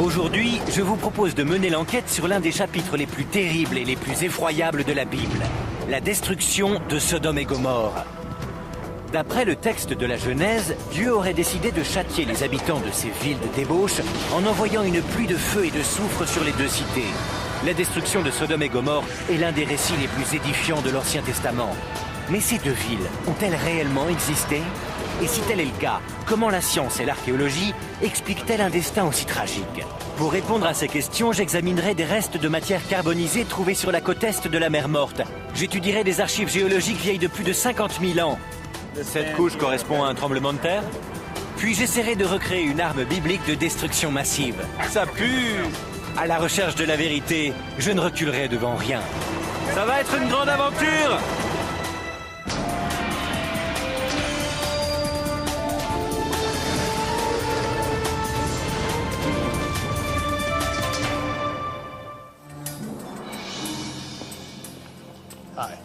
Aujourd'hui, je vous propose de mener l'enquête sur l'un des chapitres les plus terribles et les plus effroyables de la Bible, la destruction de Sodome et Gomorrhe. D'après le texte de la Genèse, Dieu aurait décidé de châtier les habitants de ces villes de débauche en envoyant une pluie de feu et de soufre sur les deux cités. La destruction de Sodome et Gomorrhe est l'un des récits les plus édifiants de l'Ancien Testament. Mais ces deux villes ont-elles réellement existé? Et si tel est le cas, comment la science et l'archéologie expliquent-elles un destin aussi tragique? Pour répondre à ces questions, j'examinerai des restes de matière carbonisée trouvés sur la côte est de la mer Morte. J'étudierai des archives géologiques vieilles de plus de 50 000 ans. Cette couche correspond à un tremblement de terre? Puis j'essaierai de recréer une arme biblique de destruction massive. Ça pue! À la recherche de la vérité, je ne reculerai devant rien. Ça va être une grande aventure!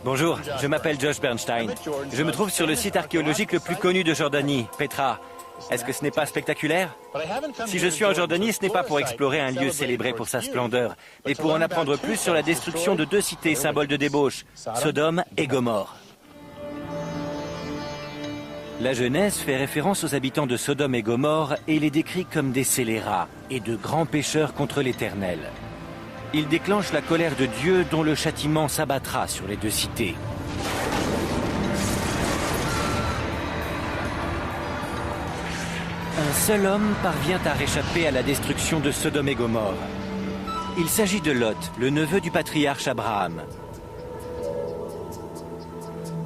Bonjour, je m'appelle Josh Bernstein. Je me trouve sur le site archéologique le plus connu de Jordanie, Petra. Est-ce que ce n'est pas spectaculaire? Si je suis en Jordanie, ce n'est pas pour explorer un lieu célébré pour sa splendeur, mais pour en apprendre plus sur la destruction de deux cités symboles de débauche, Sodome et Gomorrhe. La Genèse fait référence aux habitants de Sodome et Gomorrhe et les décrit comme des scélérats et de grands pécheurs contre l'Éternel. Il déclenche la colère de Dieu dont le châtiment s'abattra sur les deux cités. Un seul homme parvient à réchapper à la destruction de Sodome et Gomorrhe. Il s'agit de Lot, le neveu du patriarche Abraham.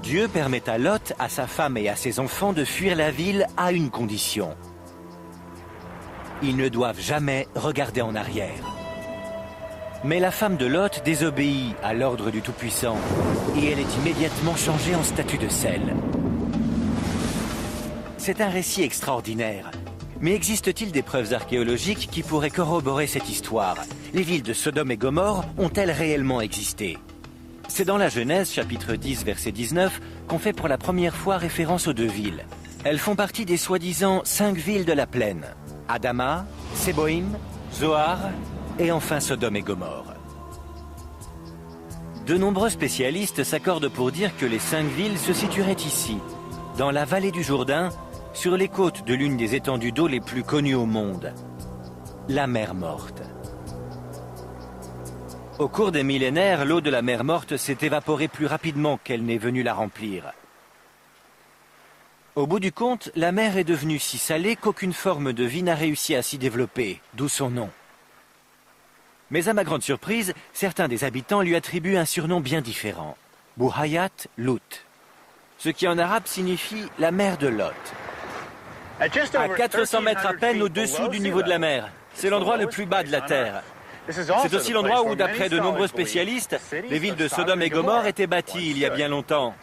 Dieu permet à Lot, à sa femme et à ses enfants de fuir la ville à une condition. Ils ne doivent jamais regarder en arrière. Mais la femme de Lot désobéit à l'ordre du Tout-Puissant et elle est immédiatement changée en statue de sel. C'est un récit extraordinaire. Mais existe-t-il des preuves archéologiques qui pourraient corroborer cette histoire? Les villes de Sodome et Gomorrhe ont-elles réellement existé? C'est dans la Genèse, chapitre 10, verset 19, qu'on fait pour la première fois référence aux deux villes. Elles font partie des soi-disant 5 villes de la plaine. Adama, Séboïm, Zoar et enfin Sodome et Gomorrhe. De nombreux spécialistes s'accordent pour dire que les 5 villes se situeraient ici, dans la vallée du Jourdain, sur les côtes de l'une des étendues d'eau les plus connues au monde, la mer Morte. Au cours des millénaires, l'eau de la mer Morte s'est évaporée plus rapidement qu'elle n'est venue la remplir. Au bout du compte, la mer est devenue si salée qu'aucune forme de vie n'a réussi à s'y développer, d'où son nom. Mais à ma grande surprise, certains des habitants lui attribuent un surnom bien différent, Bouhayat Lut, ce qui en arabe signifie la mer de Lot. À 400 mètres à peine au-dessous du niveau de la mer, c'est l'endroit le plus bas de la Terre. C'est aussi l'endroit où, d'après de nombreux spécialistes, les villes de Sodome et Gomorrhe étaient bâties il y a bien longtemps.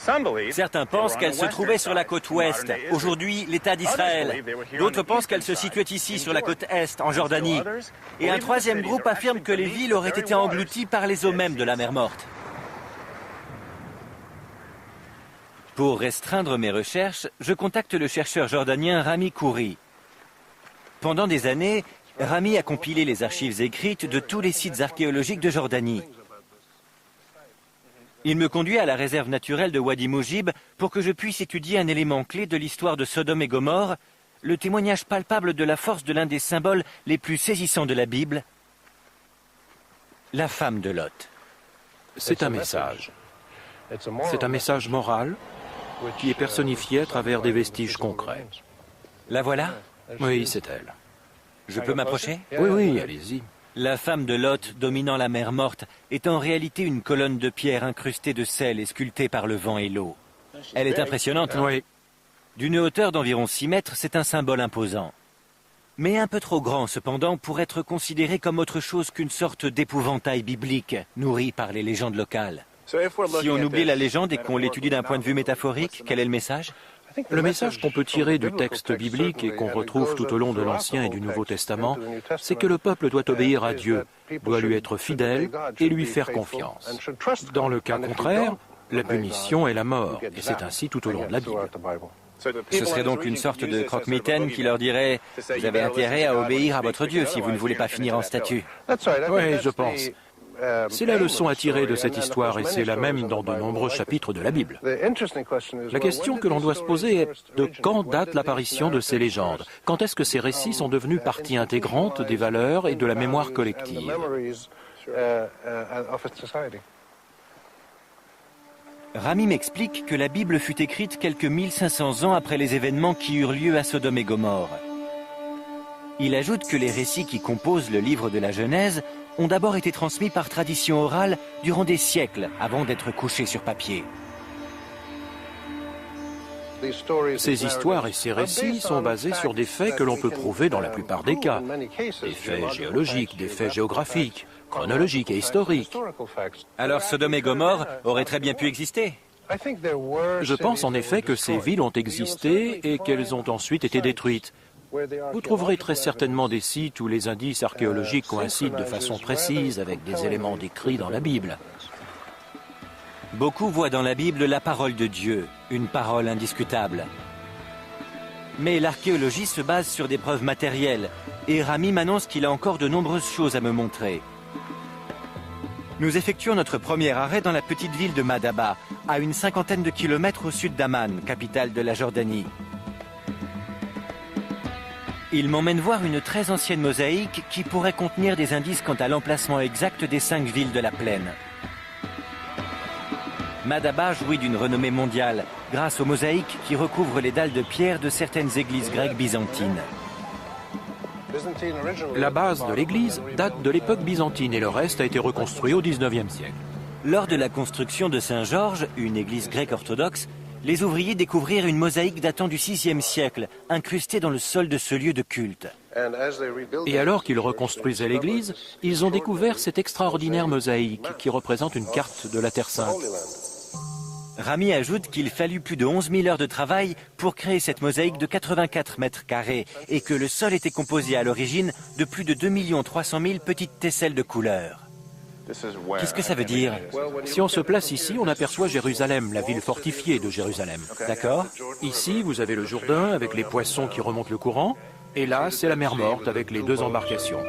Certains pensent qu'elles se trouvaient sur la côte ouest, aujourd'hui l'État d'Israël. D'autres pensent qu'elles se situaient ici, sur la côte est, en Jordanie. Et un troisième groupe affirme que les villes auraient été englouties par les eaux mêmes de la mer Morte. Pour restreindre mes recherches, je contacte le chercheur jordanien Rami Khoury. Pendant des années, Rami a compilé les archives écrites de tous les sites archéologiques de Jordanie. Il me conduit à la réserve naturelle de Wadi Moujib pour que je puisse étudier un élément clé de l'histoire de Sodome et Gomorrhe, le témoignage palpable de la force de l'un des symboles les plus saisissants de la Bible, la femme de Lot. C'est un message. C'est un message moral qui est personnifié à travers des vestiges concrets. La voilà? Oui, c'est elle. Je peux m'approcher? Oui, allez-y. La femme de Lot, dominant la mer Morte, est en réalité une colonne de pierre incrustée de sel et sculptée par le vent et l'eau. Elle est impressionnante. Oui. D'une hauteur d'environ 6 mètres, c'est un symbole imposant. Mais un peu trop grand, cependant, pour être considéré comme autre chose qu'une sorte d'épouvantail biblique, nourri par les légendes locales. Si on oublie la légende et qu'on l'étudie d'un point de vue métaphorique, quel est le message? Le message qu'on peut tirer du texte biblique et qu'on retrouve tout au long de l'Ancien et du Nouveau Testament, c'est que le peuple doit obéir à Dieu, doit lui être fidèle et lui faire confiance. Dans le cas contraire, la punition est la mort, et c'est ainsi tout au long de la Bible. Ce serait donc une sorte de croque-mitaine qui leur dirait « Vous avez intérêt à obéir à votre Dieu si vous ne voulez pas finir en statue ». Oui, je pense. C'est la leçon à tirer de cette histoire et c'est la même dans de nombreux chapitres de la Bible. La question que l'on doit se poser est de quand date l'apparition de ces légendes? Quand est-ce que ces récits sont devenus partie intégrante des valeurs et de la mémoire collective? Rami m'explique que la Bible fut écrite quelques 1500 ans après les événements qui eurent lieu à Sodome et Gomorrhe. Il ajoute que les récits qui composent le livre de la Genèse ont d'abord été transmis par tradition orale durant des siècles avant d'être couchés sur papier. Ces histoires et ces récits sont basés sur des faits que l'on peut prouver dans la plupart des cas. Des faits géologiques, des faits géographiques, chronologiques et historiques. Alors Sodome et Gomorrhe auraient très bien pu exister. Je pense en effet que ces villes ont existé et qu'elles ont ensuite été détruites. Vous trouverez très certainement des sites où les indices archéologiques coïncident de façon précise avec des éléments décrits dans la Bible. Beaucoup voient dans la Bible la parole de Dieu, une parole indiscutable. Mais l'archéologie se base sur des preuves matérielles, et Rami m'annonce qu'il a encore de nombreuses choses à me montrer. Nous effectuons notre premier arrêt dans la petite ville de Madaba, à une 50aine de kilomètres au sud d'Amman, capitale de la Jordanie. Il m'emmène voir une très ancienne mosaïque qui pourrait contenir des indices quant à l'emplacement exact des 5 villes de la plaine. Madaba jouit d'une renommée mondiale grâce aux mosaïques qui recouvrent les dalles de pierre de certaines églises grecques byzantines. La base de l'église date de l'époque byzantine et le reste a été reconstruit au XIXe siècle. Lors de la construction de Saint-Georges, une église grecque orthodoxe, les ouvriers découvrirent une mosaïque datant du VIe siècle, incrustée dans le sol de ce lieu de culte. Et alors qu'ils reconstruisaient l'église, ils ont découvert cette extraordinaire mosaïque qui représente une carte de la Terre Sainte. Rami ajoute qu'il fallut plus de 11 000 heures de travail pour créer cette mosaïque de 84 mètres carrés et que le sol était composé à l'origine de plus de 2 300 000 petites tesselles de couleur. Qu'est-ce que ça veut dire? Si on se place ici, on aperçoit Jérusalem, la ville fortifiée de Jérusalem. D'accord. Ici, vous avez le Jourdain avec les poissons qui remontent le courant, et là, c'est la mer Morte avec les 2 embarcations.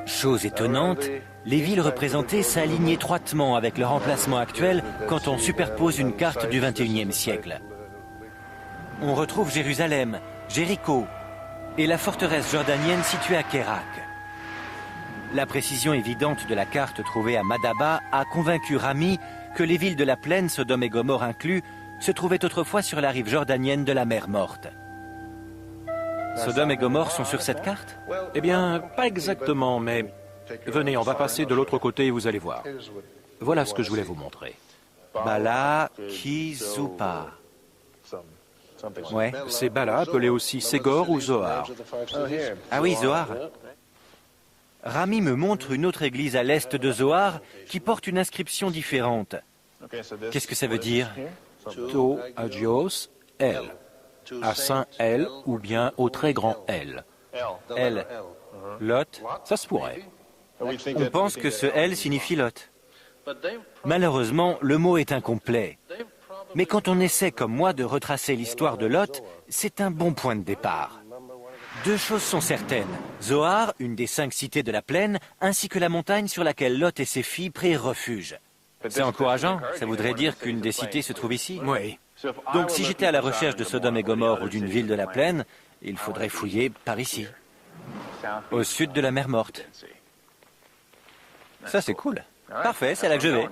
Chose étonnante, les villes représentées s'alignent étroitement avec leur emplacement actuel quand on superpose une carte du XXIe siècle. On retrouve Jérusalem, Jéricho et la forteresse jordanienne située à Kérak. La précision évidente de la carte trouvée à Madaba a convaincu Rami que les villes de la plaine, Sodome et Gomorrhe inclus, se trouvaient autrefois sur la rive jordanienne de la mer Morte. Sodome et Gomorrhe sont sur cette carte? Eh bien, pas exactement, mais venez, on va passer de l'autre côté et vous allez voir. Voilà ce que je voulais vous montrer. Bala Kizupa. Ouais. C'est Bala, appelé aussi Ségor ou Zohar. Ah oui, Zohar. Rami me montre une autre église à l'est de Zohar qui porte une inscription différente. Qu'est-ce que ça veut dire? To Agios El. À Saint L ou bien au très grand L. L. Lot. Ça se pourrait. On pense que ce L signifie Lot. Malheureusement, le mot est incomplet. Mais quand on essaie, comme moi, de retracer l'histoire de Lot, c'est un bon point de départ. 2 choses sont certaines. Zohar, une des 5 cités de la plaine, ainsi que la montagne sur laquelle Lot et ses filles prirent refuge. C'est encourageant. Ça voudrait dire qu'une des cités se trouve ici? Oui. Donc si j'étais à la recherche de Sodome et Gomorrhe ou d'une ville de la plaine, il faudrait fouiller par ici, au sud de la mer Morte. Ça c'est cool. Parfait, c'est là que je vais.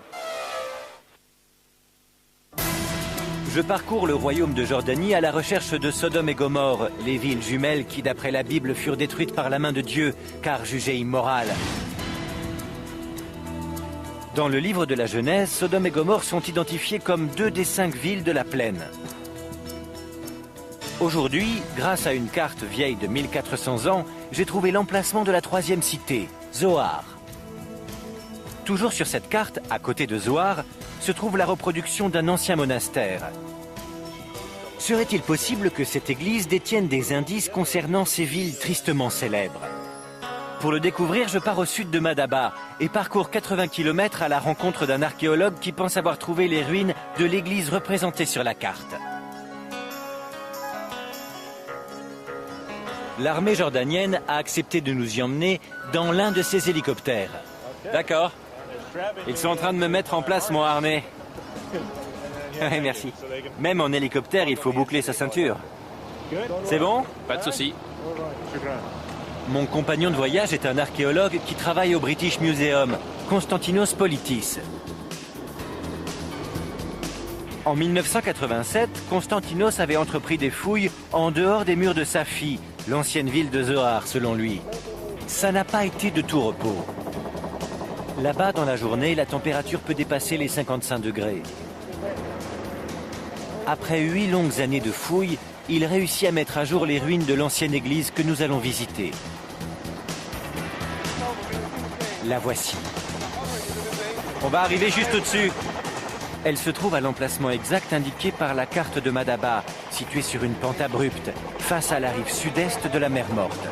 Je parcours le royaume de Jordanie à la recherche de Sodome et Gomorrhe, les villes jumelles qui, d'après la Bible, furent détruites par la main de Dieu, car jugées immorales. Dans le livre de la Genèse, Sodome et Gomorrhe sont identifiées comme 2 des 5 villes de la plaine. Aujourd'hui, grâce à une carte vieille de 1400 ans, j'ai trouvé l'emplacement de la 3e cité, Zohar. Toujours sur cette carte, à côté de Zohar, se trouve la reproduction d'un ancien monastère. Serait-il possible que cette église détienne des indices concernant ces villes tristement célèbres? Pour le découvrir, je pars au sud de Madaba et parcours 80 km à la rencontre d'un archéologue qui pense avoir trouvé les ruines de l'église représentée sur la carte. L'armée jordanienne a accepté de nous y emmener dans l'un de ses hélicoptères. D'accord. Ils sont en train de me mettre en place mon harnais. Oui, merci. Même en hélicoptère, il faut boucler sa ceinture. C'est bon? Pas de souci. Mon compagnon de voyage est un archéologue qui travaille au British Museum, Konstantinos Politis. En 1987, Konstantinos avait entrepris des fouilles en dehors des murs de Safi, l'ancienne ville de Zohar, selon lui. Ça n'a pas été de tout repos. Là-bas, dans la journée, la température peut dépasser les 55 degrés. Après 8 longues années de fouilles, il réussit à mettre à jour les ruines de l'ancienne église que nous allons visiter. La voici. On va arriver juste au-dessus. Elle se trouve à l'emplacement exact indiqué par la carte de Madaba, située sur une pente abrupte, face à la rive sud-est de la mer Morte.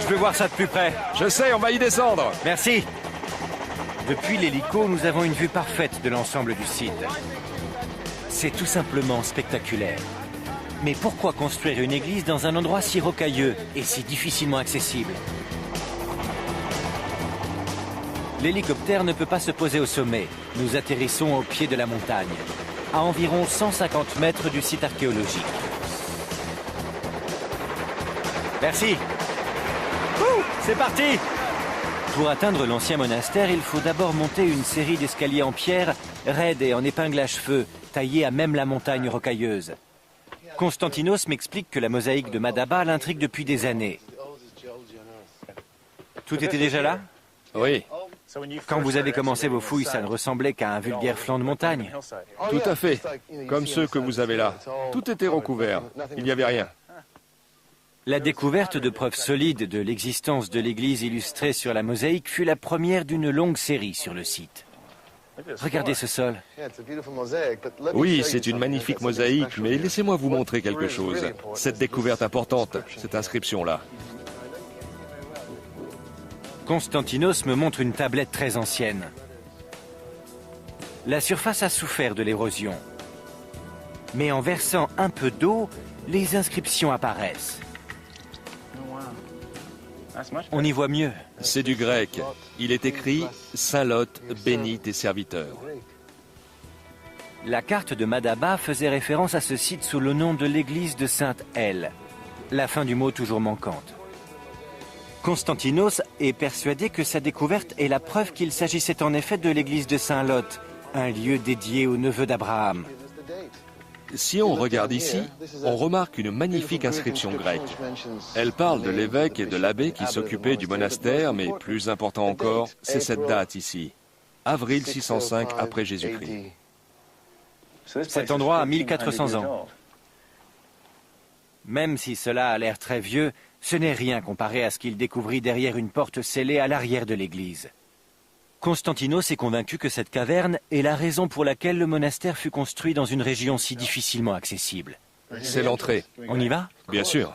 Je veux voir ça de plus près. Je sais, on va y descendre. Merci. Depuis l'hélico, nous avons une vue parfaite de l'ensemble du site. C'est tout simplement spectaculaire. Mais pourquoi construire une église dans un endroit si rocailleux et si difficilement accessible? L'hélicoptère ne peut pas se poser au sommet. Nous atterrissons au pied de la montagne, à environ 150 mètres du site archéologique. Merci. C'est parti! Pour atteindre l'ancien monastère, il faut d'abord monter une série d'escaliers en pierre, raides et en épingle à cheveux, taillés à même la montagne rocailleuse. Konstantinos m'explique que la mosaïque de Madaba l'intrigue depuis des années. Tout était déjà là? Oui. Quand vous avez commencé vos fouilles, ça ne ressemblait qu'à un vulgaire flanc de montagne. Tout à fait. Comme ceux que vous avez là. Tout était recouvert. Il n'y avait rien. La découverte de preuves solides de l'existence de l'église illustrée sur la mosaïque fut la première d'une longue série sur le site. Regardez ce sol. Oui, c'est une magnifique mosaïque, mais laissez-moi vous montrer quelque chose. Cette découverte importante, cette inscription-là. Konstantinos me montre une tablette très ancienne. La surface a souffert de l'érosion. Mais en versant un peu d'eau, les inscriptions apparaissent. On y voit mieux. C'est du grec. Il est écrit « Saint Lot, bénis tes serviteurs ». La carte de Madaba faisait référence à ce site sous le nom de l'église de Sainte-Helle, la fin du mot toujours manquante. Konstantinos est persuadé que sa découverte est la preuve qu'il s'agissait en effet de l'église de Saint-Lot, un lieu dédié au neveu d'Abraham. Si on regarde ici, on remarque une magnifique inscription grecque. Elle parle de l'évêque et de l'abbé qui s'occupaient du monastère, mais plus important encore, c'est cette date ici, avril 605 après Jésus-Christ. Cet endroit a 1400 ans. Même si cela a l'air très vieux, ce n'est rien comparé à ce qu'il découvrit derrière une porte scellée à l'arrière de l'église. Konstantinos est convaincu que cette caverne est la raison pour laquelle le monastère fut construit dans une région si difficilement accessible. C'est l'entrée. On y va? Bien sûr.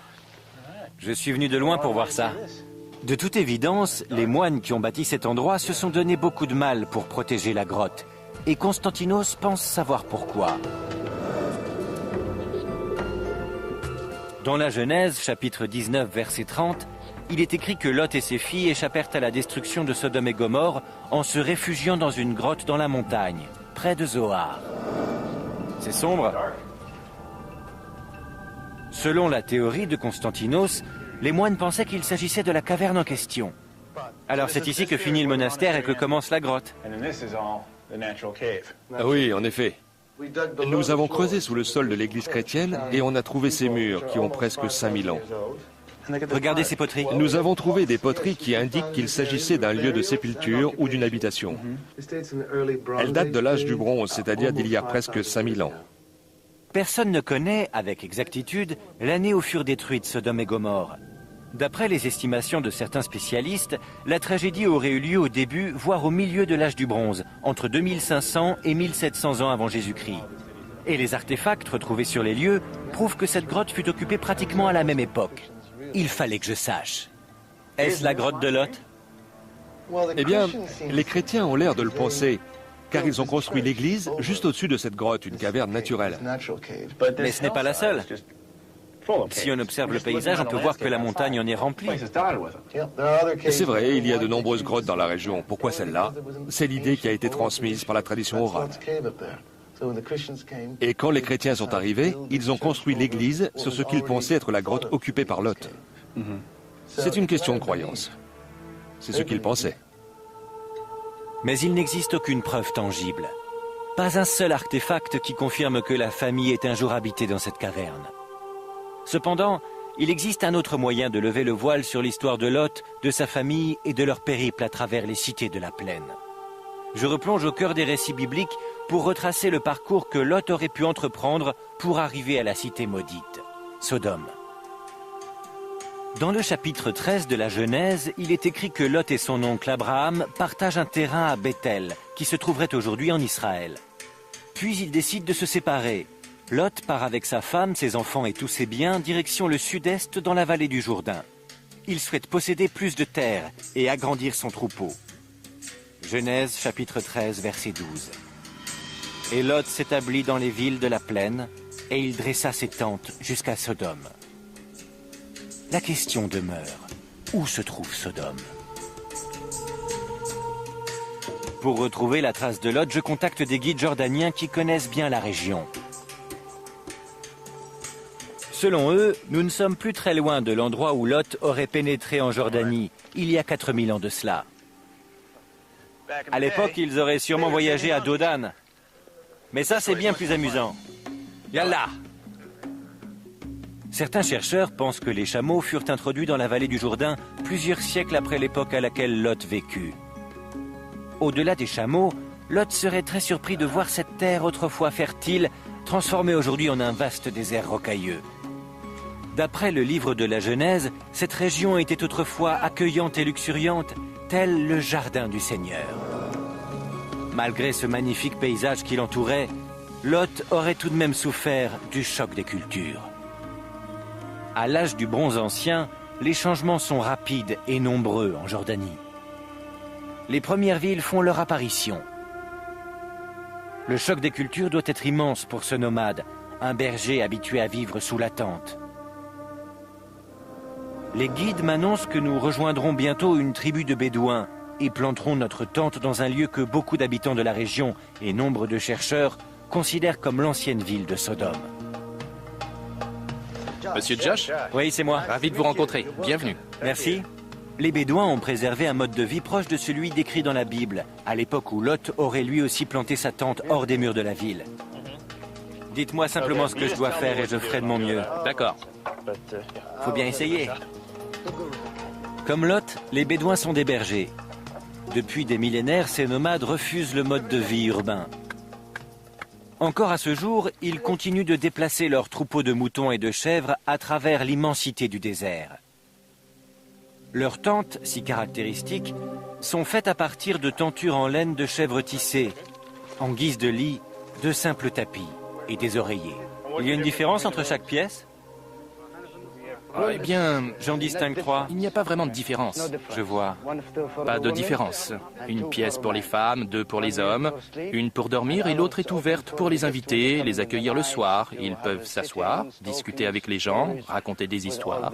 Je suis venu de loin pour voir ça. De toute évidence, les moines qui ont bâti cet endroit se sont donné beaucoup de mal pour protéger la grotte. Et Konstantinos pense savoir pourquoi. Dans la Genèse, chapitre 19, verset 30, il est écrit que Lot et ses filles échappèrent à la destruction de Sodome et Gomorrhe en se réfugiant dans une grotte dans la montagne, près de Zohar. C'est sombre. Selon la théorie de Konstantinos, les moines pensaient qu'il s'agissait de la caverne en question. Alors c'est ici que finit le monastère et que commence la grotte. Ah oui, en effet. Nous avons creusé sous le sol de l'église chrétienne et on a trouvé ces murs qui ont presque 5000 ans. Regardez ces poteries. Nous avons trouvé des poteries qui indiquent qu'il s'agissait d'un lieu de sépulture ou d'une habitation. Elles datent de l'âge du bronze, c'est-à-dire d'il y a presque 5000 ans. Personne ne connaît, avec exactitude, l'année où furent détruites Sodome et Gomorrhe. D'après les estimations de certains spécialistes, la tragédie aurait eu lieu au début, voire au milieu de l'âge du bronze, entre 2500 et 1700 ans avant Jésus-Christ. Et les artefacts retrouvés sur les lieux prouvent que cette grotte fut occupée pratiquement à la même époque. Il fallait que je sache. Est-ce la grotte de Lot? Eh bien, les chrétiens ont l'air de le penser. car ils ont construit l'église juste au-dessus de cette grotte, une caverne naturelle. Mais ce n'est pas la seule. Si on observe le paysage, on peut voir que la montagne en est remplie. C'est vrai, il y a de nombreuses grottes dans la région. Pourquoi celle-là? C'est l'idée qui a été transmise par la tradition orale. Et quand les chrétiens sont arrivés, ils ont construit l'église sur ce qu'ils pensaient être la grotte occupée par Lot. C'est une question de croyance. C'est ce qu'ils pensaient. Mais il n'existe aucune preuve tangible. Pas un seul artefact qui confirme que la famille ait un jour habité dans cette caverne. Cependant, il existe un autre moyen de lever le voile sur l'histoire de Lot, de sa famille et de leur périple à travers les cités de la plaine. Je replonge au cœur des récits bibliques pour retracer le parcours que Lot aurait pu entreprendre pour arriver à la cité maudite, Sodome. Dans le chapitre 13 de la Genèse, il est écrit que Lot et son oncle Abraham partagent un terrain à Bethel, qui se trouverait aujourd'hui en Israël. Puis ils décident de se séparer. Lot part avec sa femme, ses enfants et tous ses biens direction le sud-est dans la vallée du Jourdain. Il souhaite posséder plus de terre et agrandir son troupeau. Genèse chapitre 13 verset 12. Et Lot s'établit dans les villes de la plaine et il dressa ses tentes jusqu'à Sodome. La question demeure, où se trouve Sodome? Pour retrouver la trace de Lot, je contacte des guides jordaniens qui connaissent bien la région. Selon eux, nous ne sommes plus très loin de l'endroit où Lot aurait pénétré en Jordanie, il y a 4000 ans de cela. À l'époque, ils auraient sûrement voyagé à Dodane. Mais ça, c'est bien plus amusant. Yallah! Certains chercheurs pensent que les chameaux furent introduits dans la vallée du Jourdain plusieurs siècles après l'époque à laquelle Lot vécut. Au-delà des chameaux, Lot serait très surpris de voir cette terre autrefois fertile transformée aujourd'hui en un vaste désert rocailleux. D'après le livre de la Genèse, cette région était autrefois accueillante et luxuriante, tel le jardin du Seigneur. Malgré ce magnifique paysage qui l'entourait, Lot aurait tout de même souffert du choc des cultures. À l'âge du bronze ancien, les changements sont rapides et nombreux en Jordanie. Les premières villes font leur apparition. Le choc des cultures doit être immense pour ce nomade, un berger habitué à vivre sous la tente. Les guides m'annoncent que nous rejoindrons bientôt une tribu de Bédouins et planterons notre tente dans un lieu que beaucoup d'habitants de la région et nombre de chercheurs considèrent comme l'ancienne ville de Sodome. Monsieur Josh? Oui, c'est moi. Ravi de vous rencontrer. Bienvenue. Merci. Les Bédouins ont préservé un mode de vie proche de celui décrit dans la Bible, à l'époque où Lot aurait lui aussi planté sa tente hors des murs de la ville. Dites-moi simplement ce que je dois faire et je ferai de mon mieux. D'accord. Faut bien essayer. Comme Lot, les Bédouins sont des bergers. Depuis des millénaires, ces nomades refusent le mode de vie urbain. Encore à ce jour, ils continuent de déplacer leurs troupeaux de moutons et de chèvres à travers l'immensité du désert. Leurs tentes, si caractéristiques, sont faites à partir de tentures en laine de chèvres tissées, en guise de lit, de simples tapis et des oreillers. Il y a une différence entre chaque pièce? Eh bien, j'en distingue 3. Il n'y a pas vraiment de différence. Je vois. Pas de différence. Une pièce pour les femmes, 2 pour les hommes, une pour dormir et l'autre est ouverte pour les invités, les accueillir le soir. Ils peuvent s'asseoir, discuter avec les gens, raconter des histoires.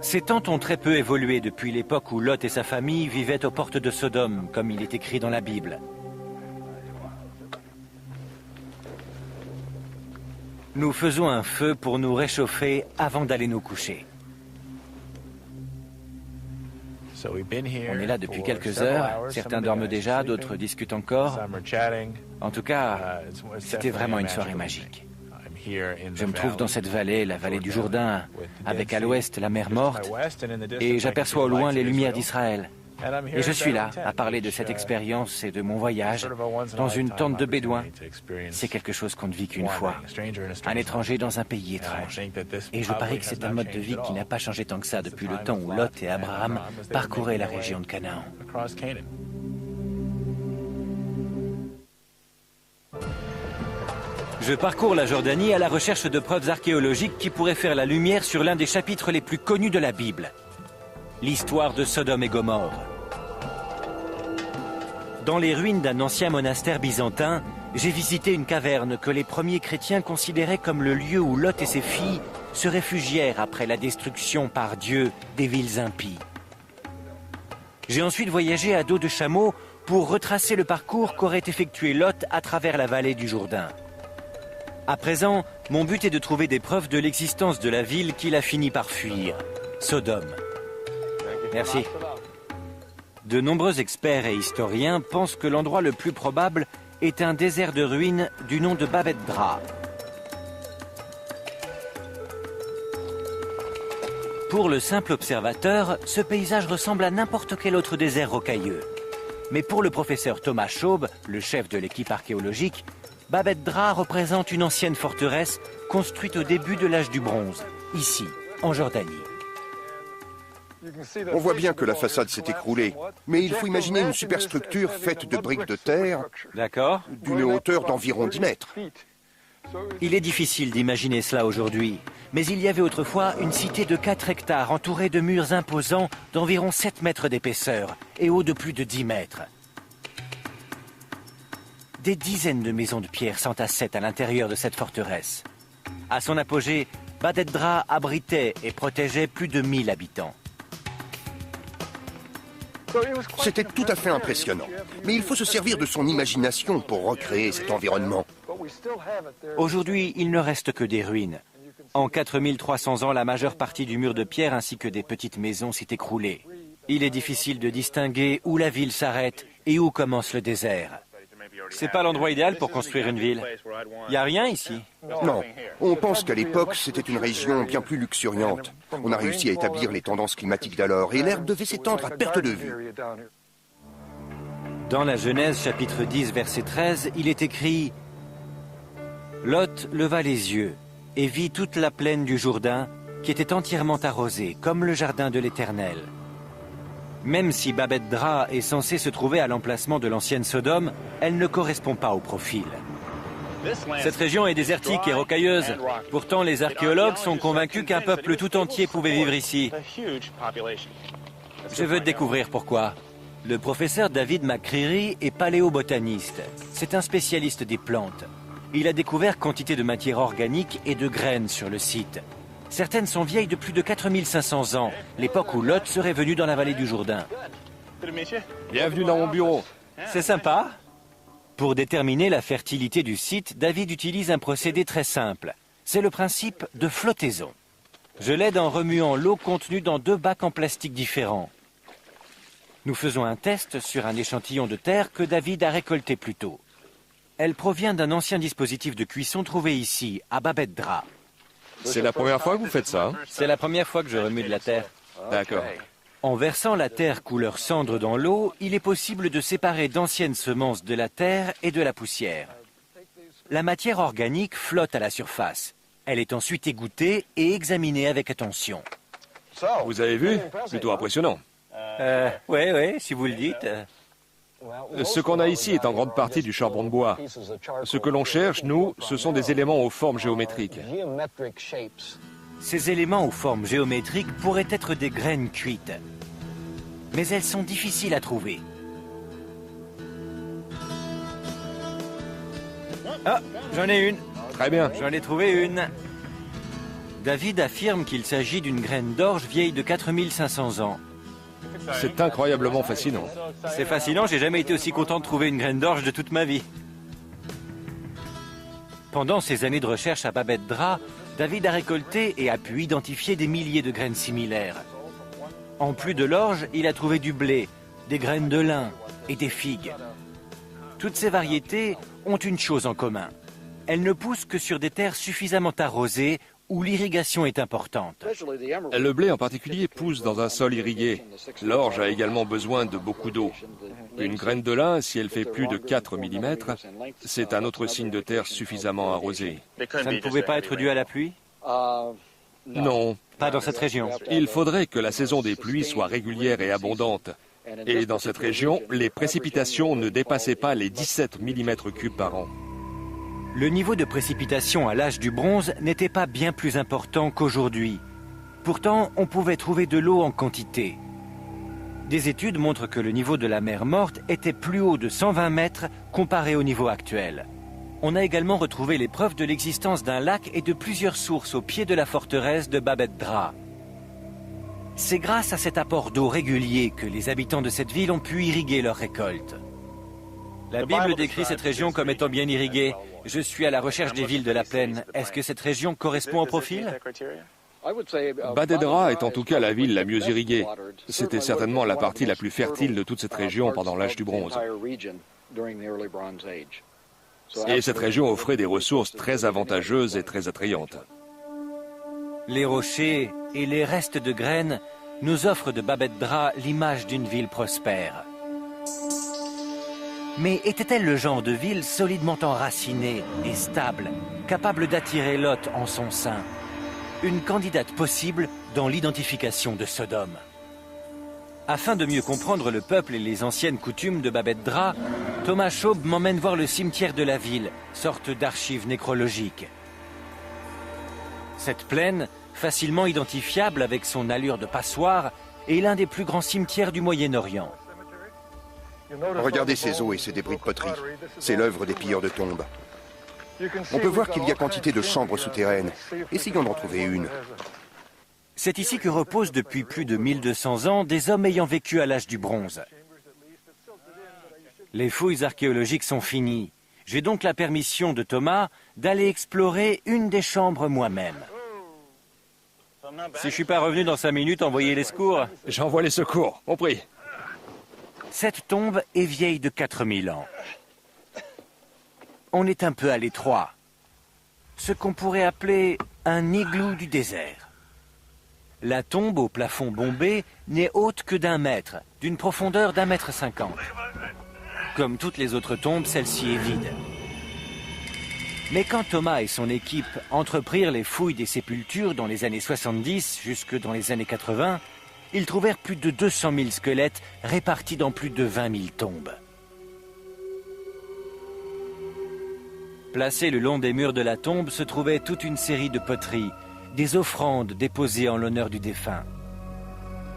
Ces tentes ont très peu évolué depuis l'époque où Lot et sa famille vivaient aux portes de Sodome, comme il est écrit dans la Bible. Nous faisons un feu pour nous réchauffer avant d'aller nous coucher. On est là depuis quelques heures. Certains dorment déjà, d'autres discutent encore. En tout cas, c'était vraiment une soirée magique. Je me trouve dans cette vallée, la vallée du Jourdain, avec à l'ouest la mer Morte, et j'aperçois au loin les lumières d'Israël. Et je suis là, à parler de cette expérience et de mon voyage, dans une tente de Bédouins. C'est quelque chose qu'on ne vit qu'une fois. Un étranger dans un pays étrange. Et je parie que c'est un mode de vie qui n'a pas changé tant que ça depuis le temps où Lot et Abraham parcouraient la région de Canaan. Je parcours la Jordanie à la recherche de preuves archéologiques qui pourraient faire la lumière sur l'un des chapitres les plus connus de la Bible. L'histoire de Sodome et Gomorrhe. Dans les ruines d'un ancien monastère byzantin, j'ai visité une caverne que les premiers chrétiens considéraient comme le lieu où Lot et ses filles se réfugièrent après la destruction par Dieu des villes impies. J'ai ensuite voyagé à dos de chameau pour retracer le parcours qu'aurait effectué Lot à travers la vallée du Jourdain. À présent, mon but est de trouver des preuves de l'existence de la ville qu'il a fini par fuir, Sodome. Merci. De nombreux experts et historiens pensent que l'endroit le plus probable est un désert de ruines du nom de Babet Dra. Pour le simple observateur, ce paysage ressemble à n'importe quel autre désert rocailleux. Mais pour le professeur Thomas Schaub, le chef de l'équipe archéologique, Babet Dra représente une ancienne forteresse construite au début de l'âge du bronze, ici, en Jordanie. On voit bien que la façade s'est écroulée, mais il faut imaginer une superstructure faite de briques de terre d'une hauteur d'environ 10 mètres. Il est difficile d'imaginer cela aujourd'hui, mais il y avait autrefois une cité de 4 hectares entourée de murs imposants d'environ 7 mètres d'épaisseur et hauts de plus de 10 mètres. Des dizaines de maisons de pierre s'entassaient à l'intérieur de cette forteresse. À son apogée, Babet Dra abritait et protégeait plus de 1000 habitants. C'était tout à fait impressionnant, mais il faut se servir de son imagination pour recréer cet environnement. Aujourd'hui, il ne reste que des ruines. En 4300 ans, la majeure partie du mur de pierre ainsi que des petites maisons s'est écroulée. Il est difficile de distinguer où la ville s'arrête et où commence le désert. C'est pas l'endroit idéal pour construire une ville. Il n'y a rien ici. Non, on pense qu'à l'époque, c'était une région bien plus luxuriante. On a réussi à établir les tendances climatiques d'alors et l'herbe devait s'étendre à perte de vue. Dans la Genèse, chapitre 10, verset 13, il est écrit « Lot leva les yeux et vit toute la plaine du Jourdain qui était entièrement arrosée, comme le jardin de l'Éternel. » Même si Babet Dra est censée se trouver à l'emplacement de l'ancienne Sodome, elle ne correspond pas au profil. Cette région est désertique et rocailleuse. Pourtant, les archéologues sont convaincus qu'un peuple tout entier pouvait vivre ici. Je veux découvrir pourquoi. Le professeur David McCreary est paléobotaniste. C'est un spécialiste des plantes. Il a découvert quantité de matière organique et de graines sur le site. Certaines sont vieilles de plus de 4500 ans, l'époque où Lot serait venu dans la vallée du Jourdain. Bienvenue dans mon bureau. C'est sympa. Pour déterminer la fertilité du site, David utilise un procédé très simple. C'est le principe de flottaison. Je l'aide en remuant l'eau contenue dans 2 bacs en plastique différents. Nous faisons un test sur un échantillon de terre que David a récolté plus tôt. Elle provient d'un ancien dispositif de cuisson trouvé ici, à Babet Dra. C'est la première fois que vous faites ça, hein? C'est la première fois que je remue de la terre. D'accord. En versant la terre couleur cendre dans l'eau, il est possible de séparer d'anciennes semences de la terre et de la poussière. La matière organique flotte à la surface. Elle est ensuite égouttée et examinée avec attention. Vous avez vu? Plutôt impressionnant. Oui, si vous le dites. Ce qu'on a ici est en grande partie du charbon de bois. Ce que l'on cherche, nous, ce sont des éléments aux formes géométriques. Ces éléments aux formes géométriques pourraient être des graines cuites. Mais elles sont difficiles à trouver. Ah, j'en ai une. Très bien. J'en ai trouvé une. David affirme qu'il s'agit d'une graine d'orge vieille de 4500 ans. C'est incroyablement fascinant. C'est fascinant, j'ai jamais été aussi content de trouver une graine d'orge de toute ma vie. Pendant ces années de recherche à Babet Dra, David a récolté et a pu identifier des milliers de graines similaires. En plus de l'orge, il a trouvé du blé, des graines de lin et des figues. Toutes ces variétés ont une chose en commun. Elles ne poussent que sur des terres suffisamment arrosées où l'irrigation est importante. Le blé en particulier pousse dans un sol irrigué. L'orge a également besoin de beaucoup d'eau. Une graine de lin, si elle fait plus de 4 mm, c'est un autre signe de terre suffisamment arrosé. Ça ne pouvait pas être dû à la pluie? Non. Pas dans cette région. Il faudrait que la saison des pluies soit régulière et abondante. Et dans cette région, les précipitations ne dépassaient pas les 17 mm3 par an. Le niveau de précipitation à l'âge du bronze n'était pas bien plus important qu'aujourd'hui. Pourtant, on pouvait trouver de l'eau en quantité. Des études montrent que le niveau de la mer Morte était plus haut de 120 mètres comparé au niveau actuel. On a également retrouvé les preuves de l'existence d'un lac et de plusieurs sources au pied de la forteresse de Bab ed-Dra. C'est grâce à cet apport d'eau régulier que les habitants de cette ville ont pu irriguer leurs récoltes. La Bible décrit cette région comme étant bien irriguée. Je suis à la recherche des villes de la plaine. Est-ce que cette région correspond au profil ? Bab ed-Dra est en tout cas la ville la mieux irriguée. C'était certainement la partie la plus fertile de toute cette région pendant l'âge du bronze. Et cette région offrait des ressources très avantageuses et très attrayantes. Les rochers et les restes de graines nous offrent de Bab ed-Dra l'image d'une ville prospère. Mais était-elle le genre de ville solidement enracinée et stable, capable d'attirer Lot en son sein? Une candidate possible dans l'identification de Sodome. Afin de mieux comprendre le peuple et les anciennes coutumes de Bab ed-Dra, Thomas Schaub m'emmène voir le cimetière de la ville, sorte d'archive nécrologique. Cette plaine, facilement identifiable avec son allure de passoire, est l'un des plus grands cimetières du Moyen-Orient. Regardez ces os et ces débris de poterie. C'est l'œuvre des pilleurs de tombes. On peut voir qu'il y a quantité de chambres souterraines. Essayons d'en trouver une. C'est ici que reposent depuis plus de 1200 ans des hommes ayant vécu à l'âge du bronze. Les fouilles archéologiques sont finies. J'ai donc la permission de Thomas d'aller explorer une des chambres moi-même. Si je suis pas revenu dans 5 minutes, envoyez les secours. J'envoie les secours, on prie. Cette tombe est vieille de 4000 ans. On est un peu à l'étroit. Ce qu'on pourrait appeler un igloo du désert. La tombe au plafond bombé n'est haute que d'1 mètre, d'une profondeur d'1,50 m. Comme toutes les autres tombes, celle-ci est vide. Mais quand Thomas et son équipe entreprirent les fouilles des sépultures dans les années 70 jusque dans les années 80, ils trouvèrent plus de 200 000 squelettes répartis dans plus de 20 000 tombes. Placés le long des murs de la tombe se trouvait toute une série de poteries, des offrandes déposées en l'honneur du défunt.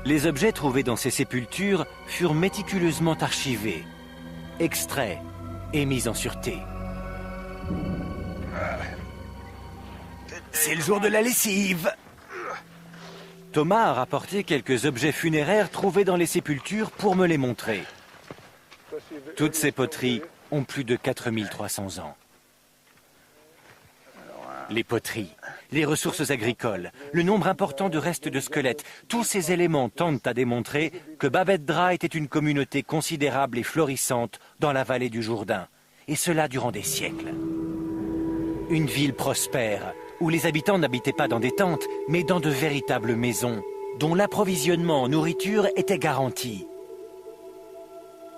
Les objets trouvés dans ces sépultures furent méticuleusement archivés, extraits et mis en sûreté. C'est le jour de la lessive! Thomas a rapporté quelques objets funéraires trouvés dans les sépultures pour me les montrer. Toutes ces poteries ont plus de 4300 ans. Les poteries, les ressources agricoles, le nombre important de restes de squelettes, tous ces éléments tendent à démontrer que Bab ed-Dra était une communauté considérable et florissante dans la vallée du Jourdain, et cela durant des siècles. Une ville prospère, où les habitants n'habitaient pas dans des tentes, mais dans de véritables maisons, dont l'approvisionnement en nourriture était garanti.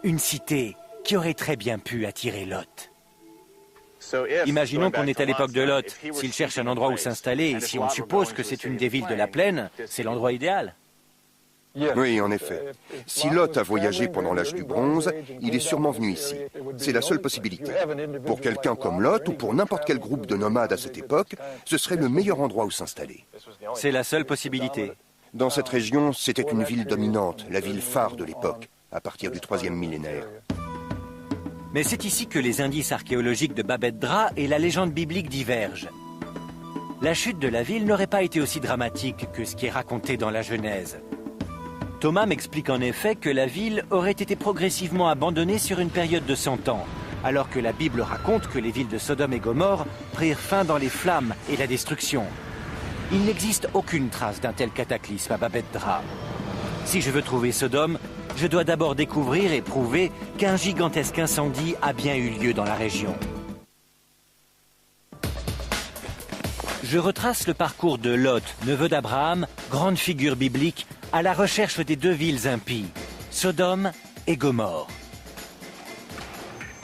Une cité qui aurait très bien pu attirer Lot. Imaginons qu'on est à l'époque de Lot. S'il cherche un endroit où s'installer, et si on suppose que c'est une des villes de la plaine, c'est l'endroit idéal. Oui, en effet. Si Lot a voyagé pendant l'âge du bronze, il est sûrement venu ici. C'est la seule possibilité. Pour quelqu'un comme Lot, ou pour n'importe quel groupe de nomades à cette époque, ce serait le meilleur endroit où s'installer. C'est la seule possibilité. Dans cette région, c'était une ville dominante, la ville phare de l'époque, à partir du 3e millénaire. Mais c'est ici que les indices archéologiques de Bab ed-Dra et la légende biblique divergent. La chute de la ville n'aurait pas été aussi dramatique que ce qui est raconté dans la Genèse. Thomas m'explique en effet que la ville aurait été progressivement abandonnée sur une période de 100 ans, alors que la Bible raconte que les villes de Sodome et Gomorrhe prirent fin dans les flammes et la destruction. Il n'existe aucune trace d'un tel cataclysme à Bab ed-Dra. Si je veux trouver Sodome, je dois d'abord découvrir et prouver qu'un gigantesque incendie a bien eu lieu dans la région. Je retrace le parcours de Lot, neveu d'Abraham, grande figure biblique, à la recherche des 2 villes impies, Sodome et Gomorrhe.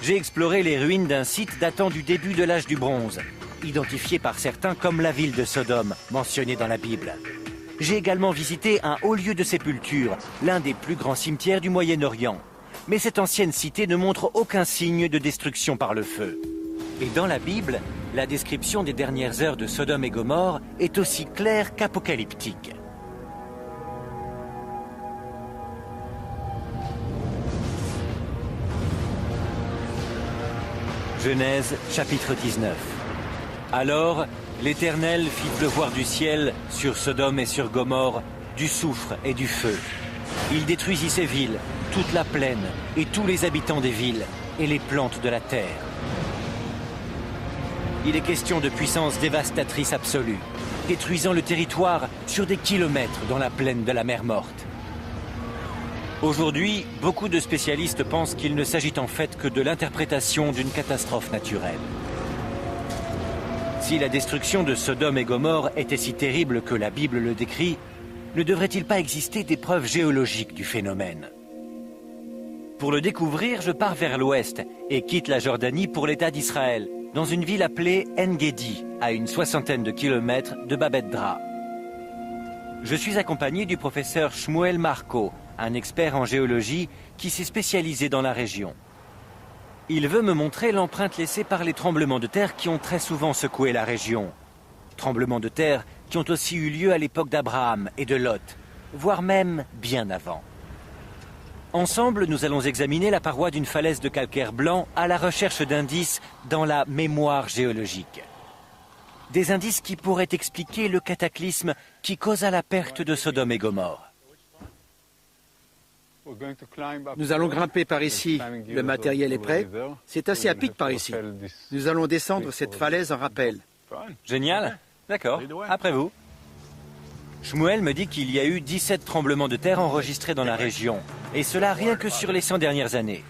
J'ai exploré les ruines d'un site datant du début de l'âge du bronze, identifié par certains comme la ville de Sodome, mentionnée dans la Bible. J'ai également visité un haut lieu de sépulture, l'un des plus grands cimetières du Moyen-Orient. Mais cette ancienne cité ne montre aucun signe de destruction par le feu. Et dans la Bible, la description des dernières heures de Sodome et Gomorrhe est aussi claire qu'apocalyptique. Genèse, chapitre 19. Alors, l'Éternel fit pleuvoir du ciel sur Sodome et sur Gomorrhe du soufre et du feu. Il détruisit ces villes, toute la plaine et tous les habitants des villes et les plantes de la terre. Il est question de puissance dévastatrice absolue, détruisant le territoire sur des kilomètres dans la plaine de la mer Morte. Aujourd'hui, beaucoup de spécialistes pensent qu'il ne s'agit en fait que de l'interprétation d'une catastrophe naturelle. Si la destruction de Sodome et Gomorrhe était si terrible que la Bible le décrit, ne devrait-il pas exister des preuves géologiques du phénomène? Pour le découvrir, je pars vers l'ouest et quitte la Jordanie pour l'État d'Israël, dans une ville appelée En-Gedi, à une 60aine de kilomètres de Babet-Dra. Je suis accompagné du professeur Shmuel Marco, un expert en géologie qui s'est spécialisé dans la région. Il veut me montrer l'empreinte laissée par les tremblements de terre qui ont très souvent secoué la région. Tremblements de terre qui ont aussi eu lieu à l'époque d'Abraham et de Lot, voire même bien avant. Ensemble, nous allons examiner la paroi d'une falaise de calcaire blanc à la recherche d'indices dans la mémoire géologique. Des indices qui pourraient expliquer le cataclysme qui causa la perte de Sodome et Gomorrhe. Nous allons grimper par ici. Le matériel est prêt. C'est assez à pic par ici. Nous allons descendre cette falaise en rappel. Génial. D'accord. Après vous. Shmuel me dit qu'il y a eu 17 tremblements de terre enregistrés dans la région. Et cela rien que sur les 100 dernières années.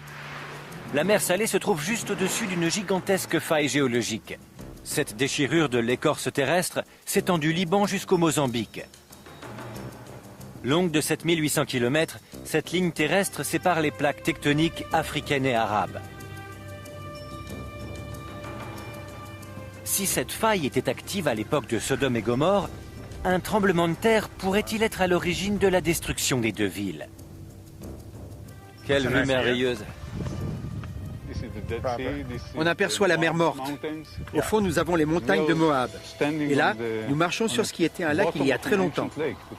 La mer Salée se trouve juste au-dessus d'une gigantesque faille géologique. Cette déchirure de l'écorce terrestre s'étend du Liban jusqu'au Mozambique. Longue de 7800 km, cette ligne terrestre sépare les plaques tectoniques africaines et arabes. Si cette faille était active à l'époque de Sodome et Gomorrhe, un tremblement de terre pourrait-il être à l'origine de la destruction des deux villes? Quelle vue merveilleuse! On aperçoit la mer Morte. Au fond, nous avons les montagnes de Moab. Et là, nous marchons sur ce qui était un lac il y a très longtemps.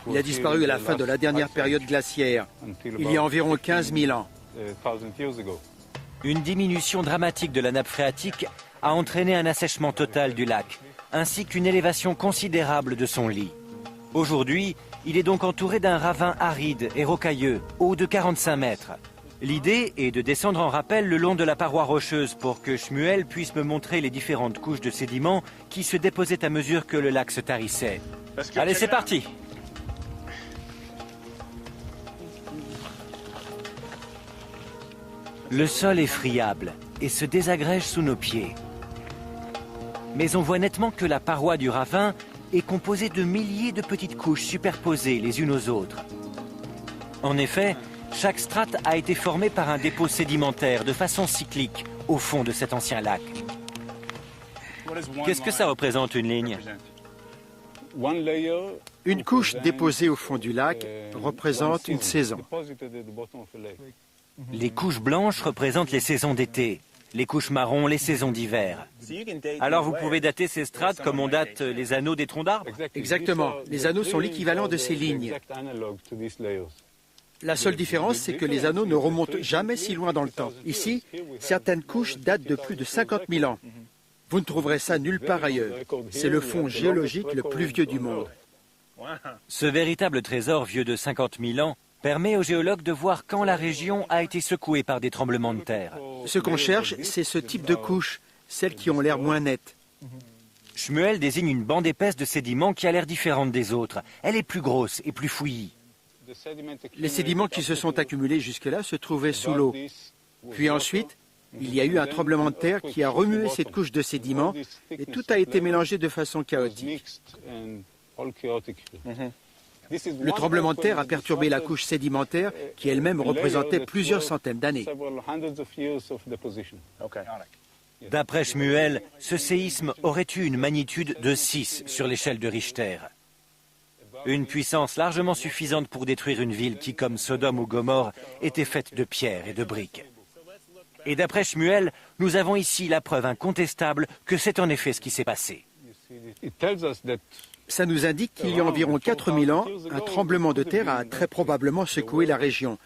Il a disparu à la fin de la dernière période glaciaire, il y a environ 15 000 ans. Une diminution dramatique de la nappe phréatique a entraîné un assèchement total du lac, ainsi qu'une élévation considérable de son lit. Aujourd'hui, il est donc entouré d'un ravin aride et rocailleux, haut de 45 mètres. L'idée est de descendre en rappel le long de la paroi rocheuse pour que Shmuel puisse me montrer les différentes couches de sédiments qui se déposaient à mesure que le lac se tarissait. Allez, c'est parti! Le sol est friable et se désagrège sous nos pieds. Mais on voit nettement que la paroi du ravin est composée de milliers de petites couches superposées les unes aux autres. En effet, chaque strate a été formée par un dépôt sédimentaire de façon cyclique au fond de cet ancien lac. Qu'est-ce que ça représente, une ligne? Une couche déposée au fond du lac représente une saison. Les couches blanches représentent les saisons d'été, les couches marron les saisons d'hiver. Alors vous pouvez dater ces strates comme on date les anneaux des troncs d'arbres? Exactement. Les anneaux sont l'équivalent de ces lignes. La seule différence, c'est que les anneaux ne remontent jamais si loin dans le temps. Ici, certaines couches datent de plus de 50 000 ans. Vous ne trouverez ça nulle part ailleurs. C'est le fond géologique le plus vieux du monde. Ce véritable trésor vieux de 50 000 ans permet aux géologues de voir quand la région a été secouée par des tremblements de terre. Ce qu'on cherche, c'est ce type de couches, celles qui ont l'air moins nettes. Shmuel désigne une bande épaisse de sédiments qui a l'air différente des autres. Elle est plus grosse et plus fouillie. Les sédiments qui se sont accumulés jusque-là se trouvaient sous l'eau. Puis ensuite, il y a eu un tremblement de terre qui a remué cette couche de sédiments et tout a été mélangé de façon chaotique. Le tremblement de terre a perturbé la couche sédimentaire qui elle-même représentait plusieurs centaines d'années. D'après Shmuel, ce séisme aurait eu une magnitude de 6 sur l'échelle de Richter. Une puissance largement suffisante pour détruire une ville qui, comme Sodome ou Gomorrhe, était faite de pierres et de briques. Et d'après Shmuel, nous avons ici la preuve incontestable que c'est en effet ce qui s'est passé. Ça nous indique qu'il y a environ 4000 ans, un tremblement de terre a très probablement secoué la région.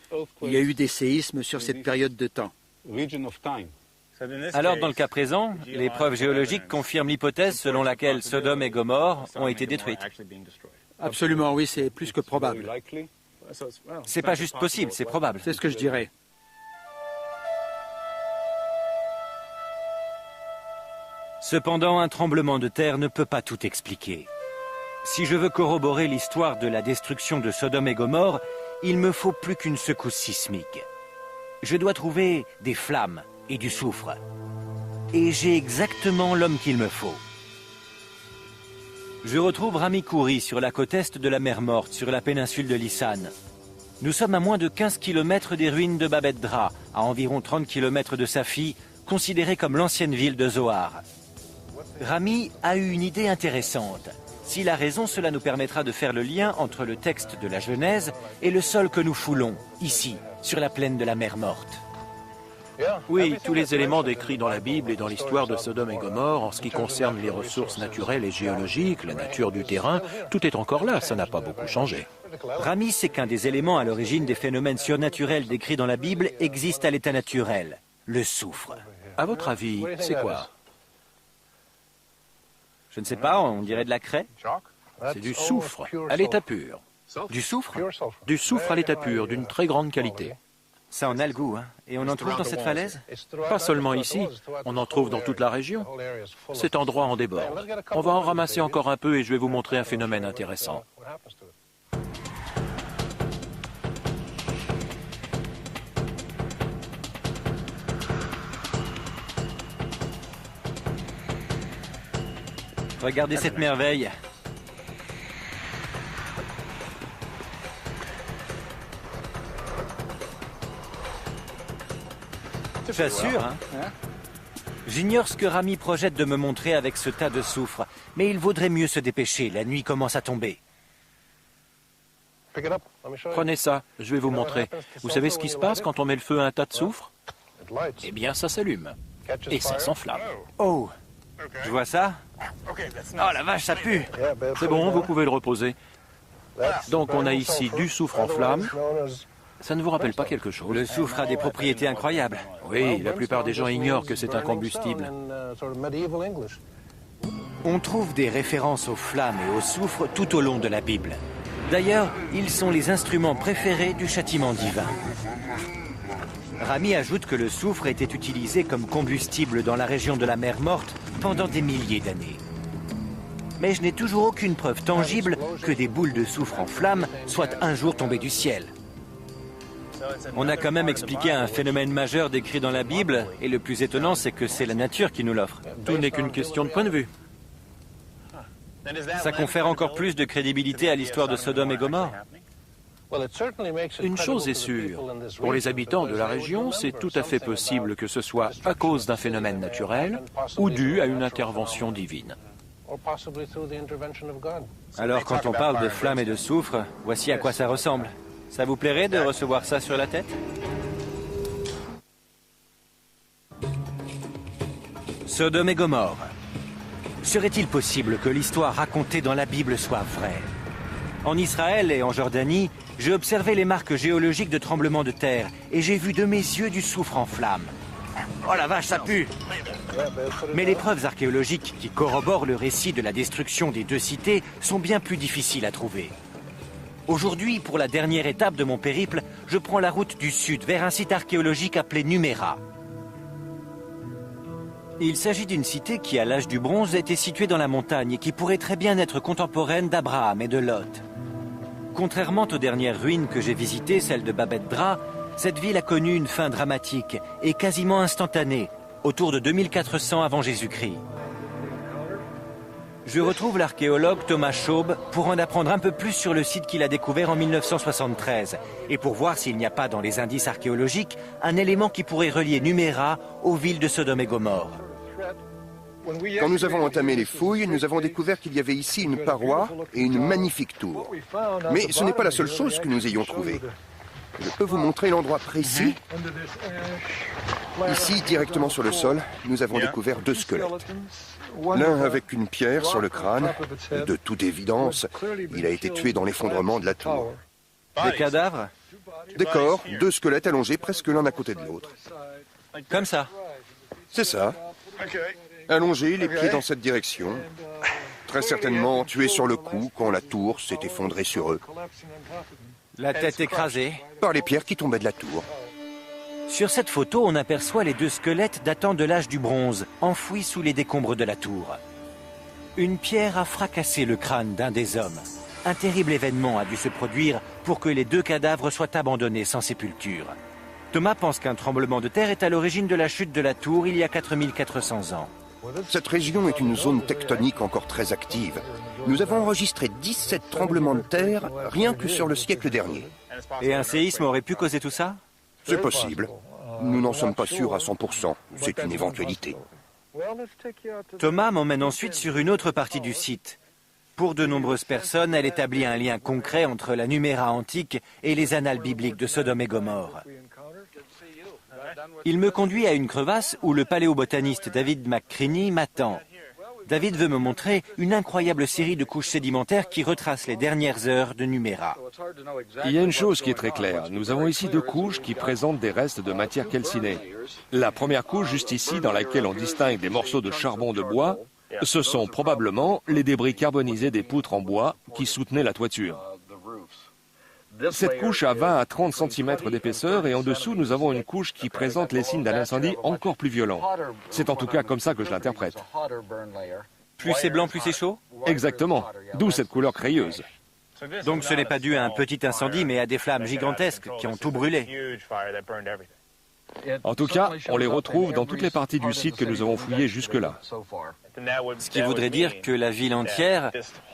Il y a eu des séismes sur cette période de temps. Alors, dans le cas présent, les preuves géologiques confirment l'hypothèse selon laquelle Sodome et Gomorrhe ont été détruites. Absolument, oui, c'est plus que probable. C'est pas juste possible, c'est probable. C'est ce que je dirais. Cependant, un tremblement de terre ne peut pas tout expliquer. Si je veux corroborer l'histoire de la destruction de Sodome et Gomorrhe, il me faut plus qu'une secousse sismique. Je dois trouver des flammes et du soufre. Et j'ai exactement l'homme qu'il me faut. Je retrouve Rami Khouri sur la côte est de la mer Morte, sur la péninsule de Lisan. Nous sommes à moins de 15 km des ruines de Babet Dra, à environ 30 km de Safi, considérée comme l'ancienne ville de Zoar. Rami a eu une idée intéressante. S'il a raison, cela nous permettra de faire le lien entre le texte de la Genèse et le sol que nous foulons, ici, sur la plaine de la mer Morte. Oui, tous les éléments décrits dans la Bible et dans l'histoire de Sodome et Gomorrhe, en ce qui concerne les ressources naturelles et géologiques, la nature du terrain, tout est encore là, ça n'a pas beaucoup changé. Rami sait qu'un des éléments à l'origine des phénomènes surnaturels décrits dans la Bible existe à l'état naturel, le soufre. À votre avis, c'est quoi? Je ne sais pas, on dirait de la craie. C'est du soufre, à l'état pur. Du soufre? Du soufre à l'état pur, d'une très grande qualité. Ça en a le goût, hein. Et on en trouve dans cette falaise? Pas seulement ici, on en trouve dans toute la région. Cet endroit en déborde. On va en ramasser encore un peu et je vais vous montrer un phénomène intéressant. Regardez cette merveille. J'assure, hein. J'ignore ce que Rami projette de me montrer avec ce tas de soufre, mais il vaudrait mieux se dépêcher, la nuit commence à tomber. Prenez ça, je vais vous montrer. Vous savez ce qui se passe quand on met le feu à un tas de soufre? Eh bien, ça s'allume. Et ça s'enflamme. Oh, je vois ça. Oh la vache, ça pue. C'est bon, vous pouvez le reposer. Donc on a ici du soufre en flamme. Ça ne vous rappelle pas quelque chose? Le soufre a des propriétés incroyables. Oui, la plupart des gens ignorent que c'est un combustible. On trouve des références aux flammes et au soufre tout au long de la Bible. D'ailleurs, ils sont les instruments préférés du châtiment divin. Rami ajoute que le soufre était utilisé comme combustible dans la région de la mer Morte pendant des milliers d'années. Mais je n'ai toujours aucune preuve tangible que des boules de soufre en flammes soient un jour tombées du ciel. On a quand même expliqué un phénomène majeur décrit dans la Bible, et le plus étonnant, c'est que c'est la nature qui nous l'offre. Tout n'est qu'une question de point de vue. Ça confère encore plus de crédibilité à l'histoire de Sodome et Gomorrhe. Une chose est sûre, pour les habitants de la région, c'est tout à fait possible que ce soit à cause d'un phénomène naturel ou dû à une intervention divine. Alors quand on parle de flammes et de soufre, voici à quoi ça ressemble. Ça vous plairait de recevoir ça sur la tête? Sodome et Gomorrhe. Serait-il possible que l'histoire racontée dans la Bible soit vraie? En Israël et en Jordanie, j'ai observé les marques géologiques de tremblements de terre et j'ai vu de mes yeux du soufre en flammes. Oh la vache, ça pue! Mais les preuves archéologiques qui corroborent le récit de la destruction des deux cités sont bien plus difficiles à trouver. Aujourd'hui, pour la dernière étape de mon périple, je prends la route du sud vers un site archéologique appelé Numéra. Il s'agit d'une cité qui, à l'âge du bronze, était située dans la montagne et qui pourrait très bien être contemporaine d'Abraham et de Lot. Contrairement aux dernières ruines que j'ai visitées, celle de Babet Dra, cette ville a connu une fin dramatique et quasiment instantanée, autour de 2400 avant Jésus-Christ. Je retrouve l'archéologue Thomas Schaub pour en apprendre un peu plus sur le site qu'il a découvert en 1973 et pour voir s'il n'y a pas dans les indices archéologiques un élément qui pourrait relier Numéra aux villes de Sodome et Gomorrhe. Quand nous avons entamé les fouilles, nous avons découvert qu'il y avait ici une paroi et une magnifique tour. Mais ce n'est pas la seule chose que nous ayons trouvée. Je peux vous montrer l'endroit précis. Ici, directement sur le sol, nous avons découvert deux squelettes. L'un avec une pierre sur le crâne. De toute évidence, il a été tué dans l'effondrement de la tour. Des cadavres? Des corps, deux squelettes allongés presque l'un à côté de l'autre. Comme ça? C'est ça. Allongé, les pieds dans cette direction. Très certainement tués sur le coup quand la tour s'est effondrée sur eux. La tête écrasée. Par les pierres qui tombaient de la tour. Sur cette photo, on aperçoit les deux squelettes datant de l'âge du bronze, enfouis sous les décombres de la tour. Une pierre a fracassé le crâne d'un des hommes. Un terrible événement a dû se produire pour que les deux cadavres soient abandonnés sans sépulture. Thomas pense qu'un tremblement de terre est à l'origine de la chute de la tour il y a 4400 ans. Cette région est une zone tectonique encore très active. Nous avons enregistré 17 tremblements de terre rien que sur le siècle dernier. Et un séisme aurait pu causer tout ça? C'est possible. Nous n'en sommes pas sûrs à 100%. C'est une éventualité. Thomas m'emmène ensuite sur une autre partie du site. Pour de nombreuses personnes, elle établit un lien concret entre la Numéra antique et les annales bibliques de Sodome et Gomorrhe. Il me conduit à une crevasse où le paléobotaniste David McCreaney m'attend. David veut me montrer une incroyable série de couches sédimentaires qui retracent les dernières heures de Numéra. Il y a une chose qui est très claire. Nous avons ici deux couches qui présentent des restes de matière calcinée. La première couche, juste ici, dans laquelle on distingue des morceaux de charbon de bois, ce sont probablement les débris carbonisés des poutres en bois qui soutenaient la toiture. Cette couche a 20 à 30 cm d'épaisseur et en dessous, nous avons une couche qui présente les signes d'un incendie encore plus violent. C'est en tout cas comme ça que je l'interprète. Plus c'est blanc, plus c'est chaud? Exactement, d'où cette couleur crayeuse. Donc ce n'est pas dû à un petit incendie, mais à des flammes gigantesques qui ont tout brûlé. En tout cas, on les retrouve dans toutes les parties du site que nous avons fouillées jusque-là. Ce qui voudrait dire que la ville entière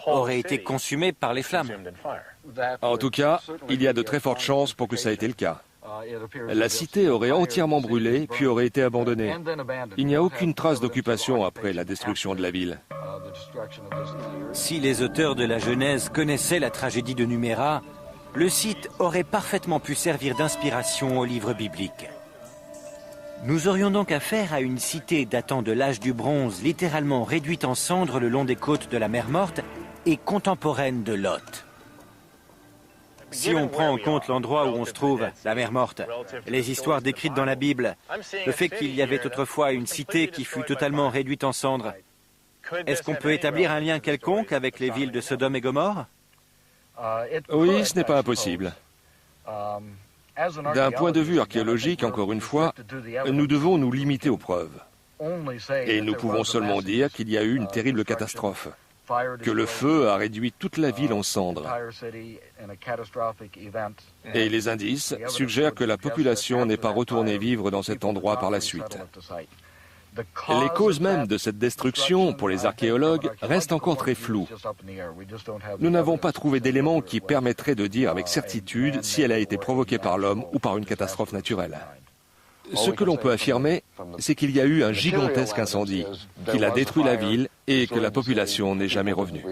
aurait été consumée par les flammes. En tout cas, il y a de très fortes chances pour que ça ait été le cas. La cité aurait entièrement brûlé, puis aurait été abandonnée. Il n'y a aucune trace d'occupation après la destruction de la ville. Si les auteurs de la Genèse connaissaient la tragédie de Numéra, le site aurait parfaitement pu servir d'inspiration au livre biblique. Nous aurions donc affaire à une cité datant de l'âge du bronze, littéralement réduite en cendres le long des côtes de la mer Morte et contemporaine de Lot. Si on prend en compte l'endroit où on se trouve, la mer Morte, les histoires décrites dans la Bible, le fait qu'il y avait autrefois une cité qui fut totalement réduite en cendres, est-ce qu'on peut établir un lien quelconque avec les villes de Sodome et Gomorrhe? Oui, ce n'est pas impossible. D'un point de vue archéologique, encore une fois, nous devons nous limiter aux preuves. Et nous pouvons seulement dire qu'il y a eu une terrible catastrophe, que le feu a réduit toute la ville en cendres. Et les indices suggèrent que la population n'est pas retournée vivre dans cet endroit par la suite. Les causes mêmes de cette destruction, pour les archéologues, restent encore très floues. Nous n'avons pas trouvé d'éléments qui permettraient de dire avec certitude si elle a été provoquée par l'homme ou par une catastrophe naturelle. Ce que l'on peut affirmer, c'est qu'il y a eu un gigantesque incendie, qu'il a détruit la ville et que la population n'est jamais revenue.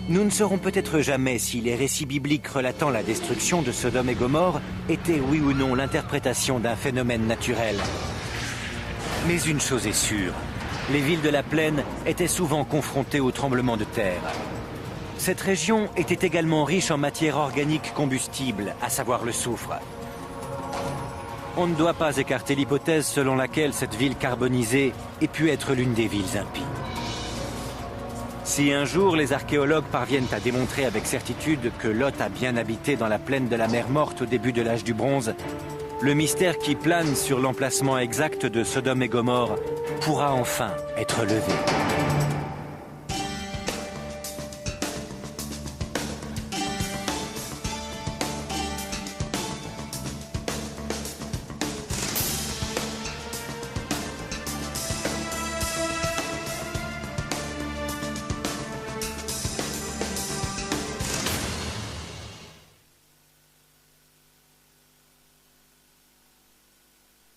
Nous ne saurons peut-être jamais si les récits bibliques relatant la destruction de Sodome et Gomorrhe étaient oui ou non l'interprétation d'un phénomène naturel. Mais une chose est sûre, les villes de la plaine étaient souvent confrontées aux tremblements de terre. Cette région était également riche en matière organique combustible, à savoir le soufre. On ne doit pas écarter l'hypothèse selon laquelle cette ville carbonisée ait pu être l'une des villes impies. Si un jour les archéologues parviennent à démontrer avec certitude que Lot a bien habité dans la plaine de la mer Morte au début de l'âge du bronze, le mystère qui plane sur l'emplacement exact de Sodome et Gomorrhe pourra enfin être levé.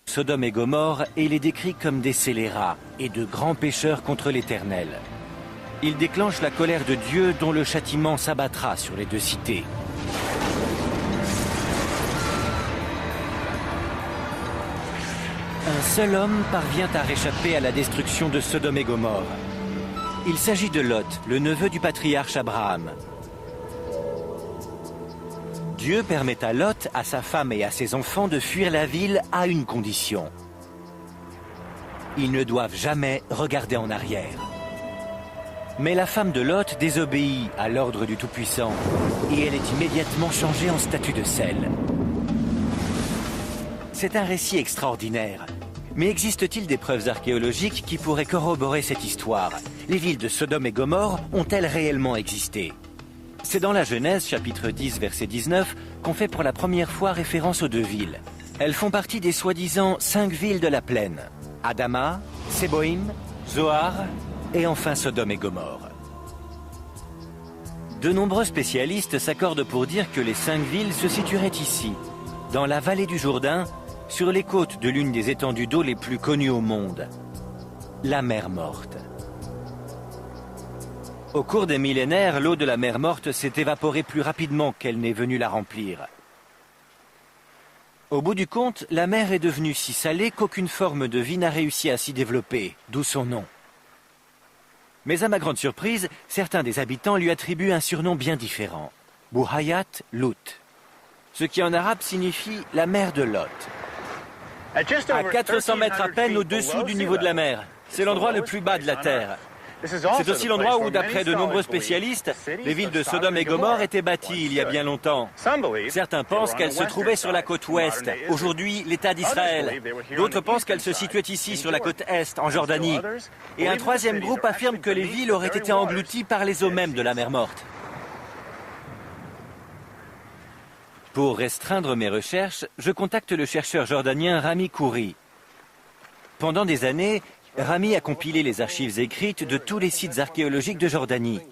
Sodome et Gomorrhe est les décrit comme des scélérats et de grands pécheurs contre l'Éternel. Ils déclenchent la colère de Dieu dont le châtiment s'abattra sur les deux cités. Un seul homme parvient à réchapper à la destruction de Sodome et Gomorrhe. Il s'agit de Lot, le neveu du patriarche Abraham. Dieu permet à Lot, à sa femme et à ses enfants de fuir la ville à une condition. Ils ne doivent jamais regarder en arrière. Mais la femme de Lot désobéit à l'ordre du Tout-Puissant et elle est immédiatement changée en statue de sel. C'est un récit extraordinaire. Mais existe-t-il des preuves archéologiques qui pourraient corroborer cette histoire? Les villes de Sodome et Gomorrhe ont-elles réellement existé? C'est dans la Genèse, chapitre 10, verset 19, qu'on fait pour la première fois référence aux deux villes. Elles font partie des soi-disant 5 villes de la plaine. Adama, Séboïm, Zoar et enfin Sodome et Gomorrhe. De nombreux spécialistes s'accordent pour dire que les 5 villes se situeraient ici, dans la vallée du Jourdain, sur les côtes de l'une des étendues d'eau les plus connues au monde, la mer Morte. Au cours des millénaires, l'eau de la mer Morte s'est évaporée plus rapidement qu'elle n'est venue la remplir. Au bout du compte, la mer est devenue si salée qu'aucune forme de vie n'a réussi à s'y développer, d'où son nom. Mais à ma grande surprise, certains des habitants lui attribuent un surnom bien différent, Bouhayat Lut, ce qui en arabe signifie la mer de Lot. À 400 mètres à peine au-dessous du niveau de la mer. C'est l'endroit le plus bas de la Terre. C'est aussi l'endroit où, d'après de nombreux spécialistes, les villes de Sodome et Gomorrhe étaient bâties il y a bien longtemps. Certains pensent qu'elles se trouvaient sur la côte ouest, aujourd'hui l'État d'Israël. D'autres pensent qu'elles se situaient ici, sur la côte est, en Jordanie. Et un troisième groupe affirme que les villes auraient été englouties par les eaux mêmes de la mer Morte. Pour restreindre mes recherches, je contacte le chercheur jordanien Rami Khoury. Pendant des années, Rami a compilé les archives écrites de tous les sites archéologiques de Jordanie.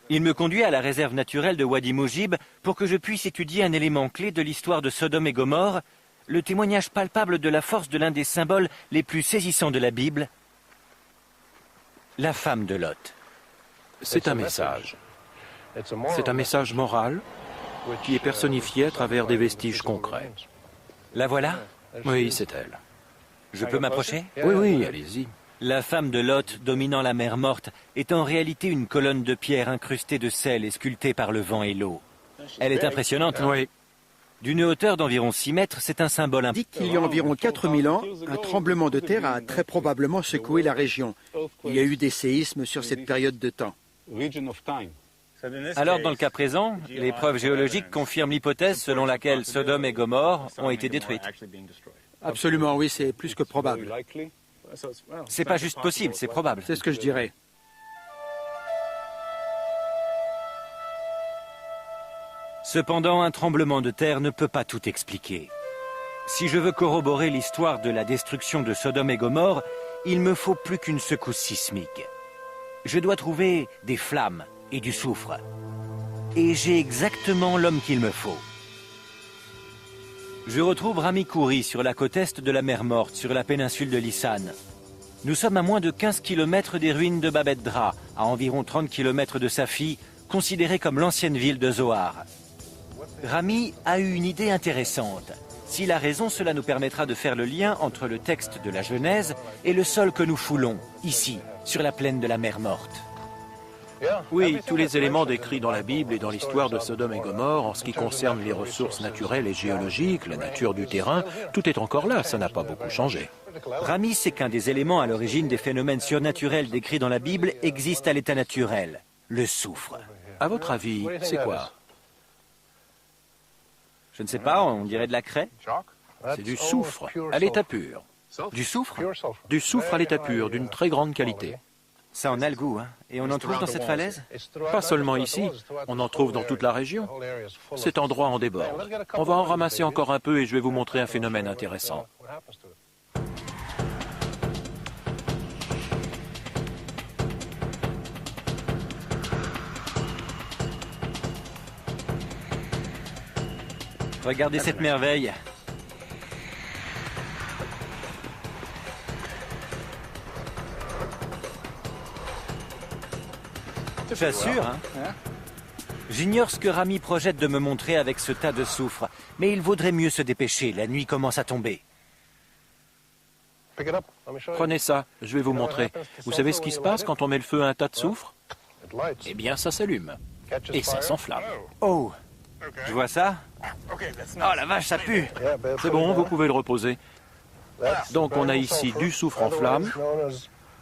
Il me conduit à la réserve naturelle de Wadi Moujib pour que je puisse étudier un élément clé de l'histoire de Sodome et Gomorrhe, le témoignage palpable de la force de l'un des symboles les plus saisissants de la Bible, la femme de Lot. C'est un message. C'est un message moral qui est personnifié à travers des vestiges concrets. La voilà? Oui, c'est elle. Je peux m'approcher? Oui, allez-y. La femme de Lot, dominant la mer Morte, est en réalité une colonne de pierre incrustée de sel et sculptée par le vent et l'eau. Elle est impressionnante. Oui. D'une hauteur d'environ 6 mètres, c'est un symbole On dit qu'il y a environ 4000 ans, un tremblement de terre a très probablement secoué la région. Il y a eu des séismes sur cette période de temps. Alors, dans le cas présent, les preuves géologiques confirment l'hypothèse selon laquelle Sodome et Gomorrhe ont été détruites. Absolument, oui, c'est plus que probable. C'est pas juste possible, c'est probable. C'est ce que je dirais. Cependant, un tremblement de terre ne peut pas tout expliquer. Si je veux corroborer l'histoire de la destruction de Sodome et Gomorrhe, il me faut plus qu'une secousse sismique. Je dois trouver des flammes et du soufre. Et j'ai exactement l'homme qu'il me faut. Je retrouve Rami Khoury sur la côte est de la mer Morte, sur la péninsule de Lissan. Nous sommes à moins de 15 km des ruines de Babet Dra, à environ 30 km de Safi, considérée comme l'ancienne ville de Zoar. Rami a eu une idée intéressante. S'il a raison, cela nous permettra de faire le lien entre le texte de la Genèse et le sol que nous foulons, ici, sur la plaine de la mer Morte. Oui, tous les éléments décrits dans la Bible et dans l'histoire de Sodome et Gomorrhe, en ce qui concerne les ressources naturelles et géologiques, la nature du terrain, tout est encore là, ça n'a pas beaucoup changé. Rami sait qu'un des éléments à l'origine des phénomènes surnaturels décrits dans la Bible existe à l'état naturel, le soufre. À votre avis, c'est quoi? Je ne sais pas, on dirait de la craie. C'est du soufre, à l'état pur. Du soufre? Du soufre à l'état pur, d'une très grande qualité. Ça en a le goût, hein. Et on en trouve dans cette falaise? Pas seulement ici, on en trouve dans toute la région. Cet endroit en déborde. On va en ramasser encore un peu et je vais vous montrer un phénomène intéressant. Regardez cette merveille. J'assure, hein. J'ignore ce que Rami projette de me montrer avec ce tas de soufre, mais il vaudrait mieux se dépêcher, la nuit commence à tomber. Prenez ça, je vais vous montrer. Vous savez ce qui se passe quand on met le feu à un tas de soufre? Eh bien, ça s'allume. Et ça s'enflamme. Oh, je vois ça. Oh la vache, ça pue. C'est bon, vous pouvez le reposer. Donc on a ici du soufre en flamme.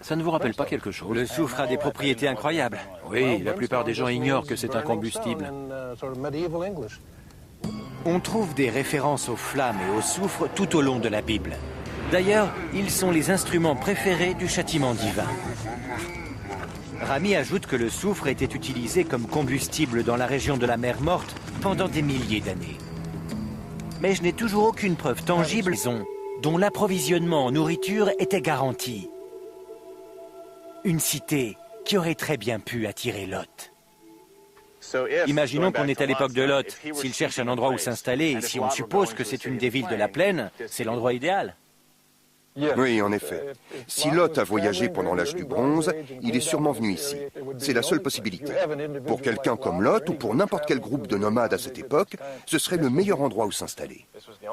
Ça ne vous rappelle pas quelque chose? Le soufre a des propriétés incroyables. Oui, la plupart des gens ignorent que c'est un combustible. On trouve des références aux flammes et au soufre tout au long de la Bible. D'ailleurs, ils sont les instruments préférés du châtiment divin. Rami ajoute que le soufre était utilisé comme combustible dans la région de la mer Morte pendant des milliers d'années. Mais je n'ai toujours aucune preuve tangible dont l'approvisionnement en nourriture était garanti. Une cité qui aurait très bien pu attirer Lot. Imaginons qu'on est à l'époque de Lot. S'il cherche un endroit où s'installer, et si on suppose que c'est une des villes de la plaine, c'est l'endroit idéal. Oui, en effet. Si Lot a voyagé pendant l'âge du bronze, il est sûrement venu ici. C'est la seule possibilité. Pour quelqu'un comme Lot ou pour n'importe quel groupe de nomades à cette époque, ce serait le meilleur endroit où s'installer.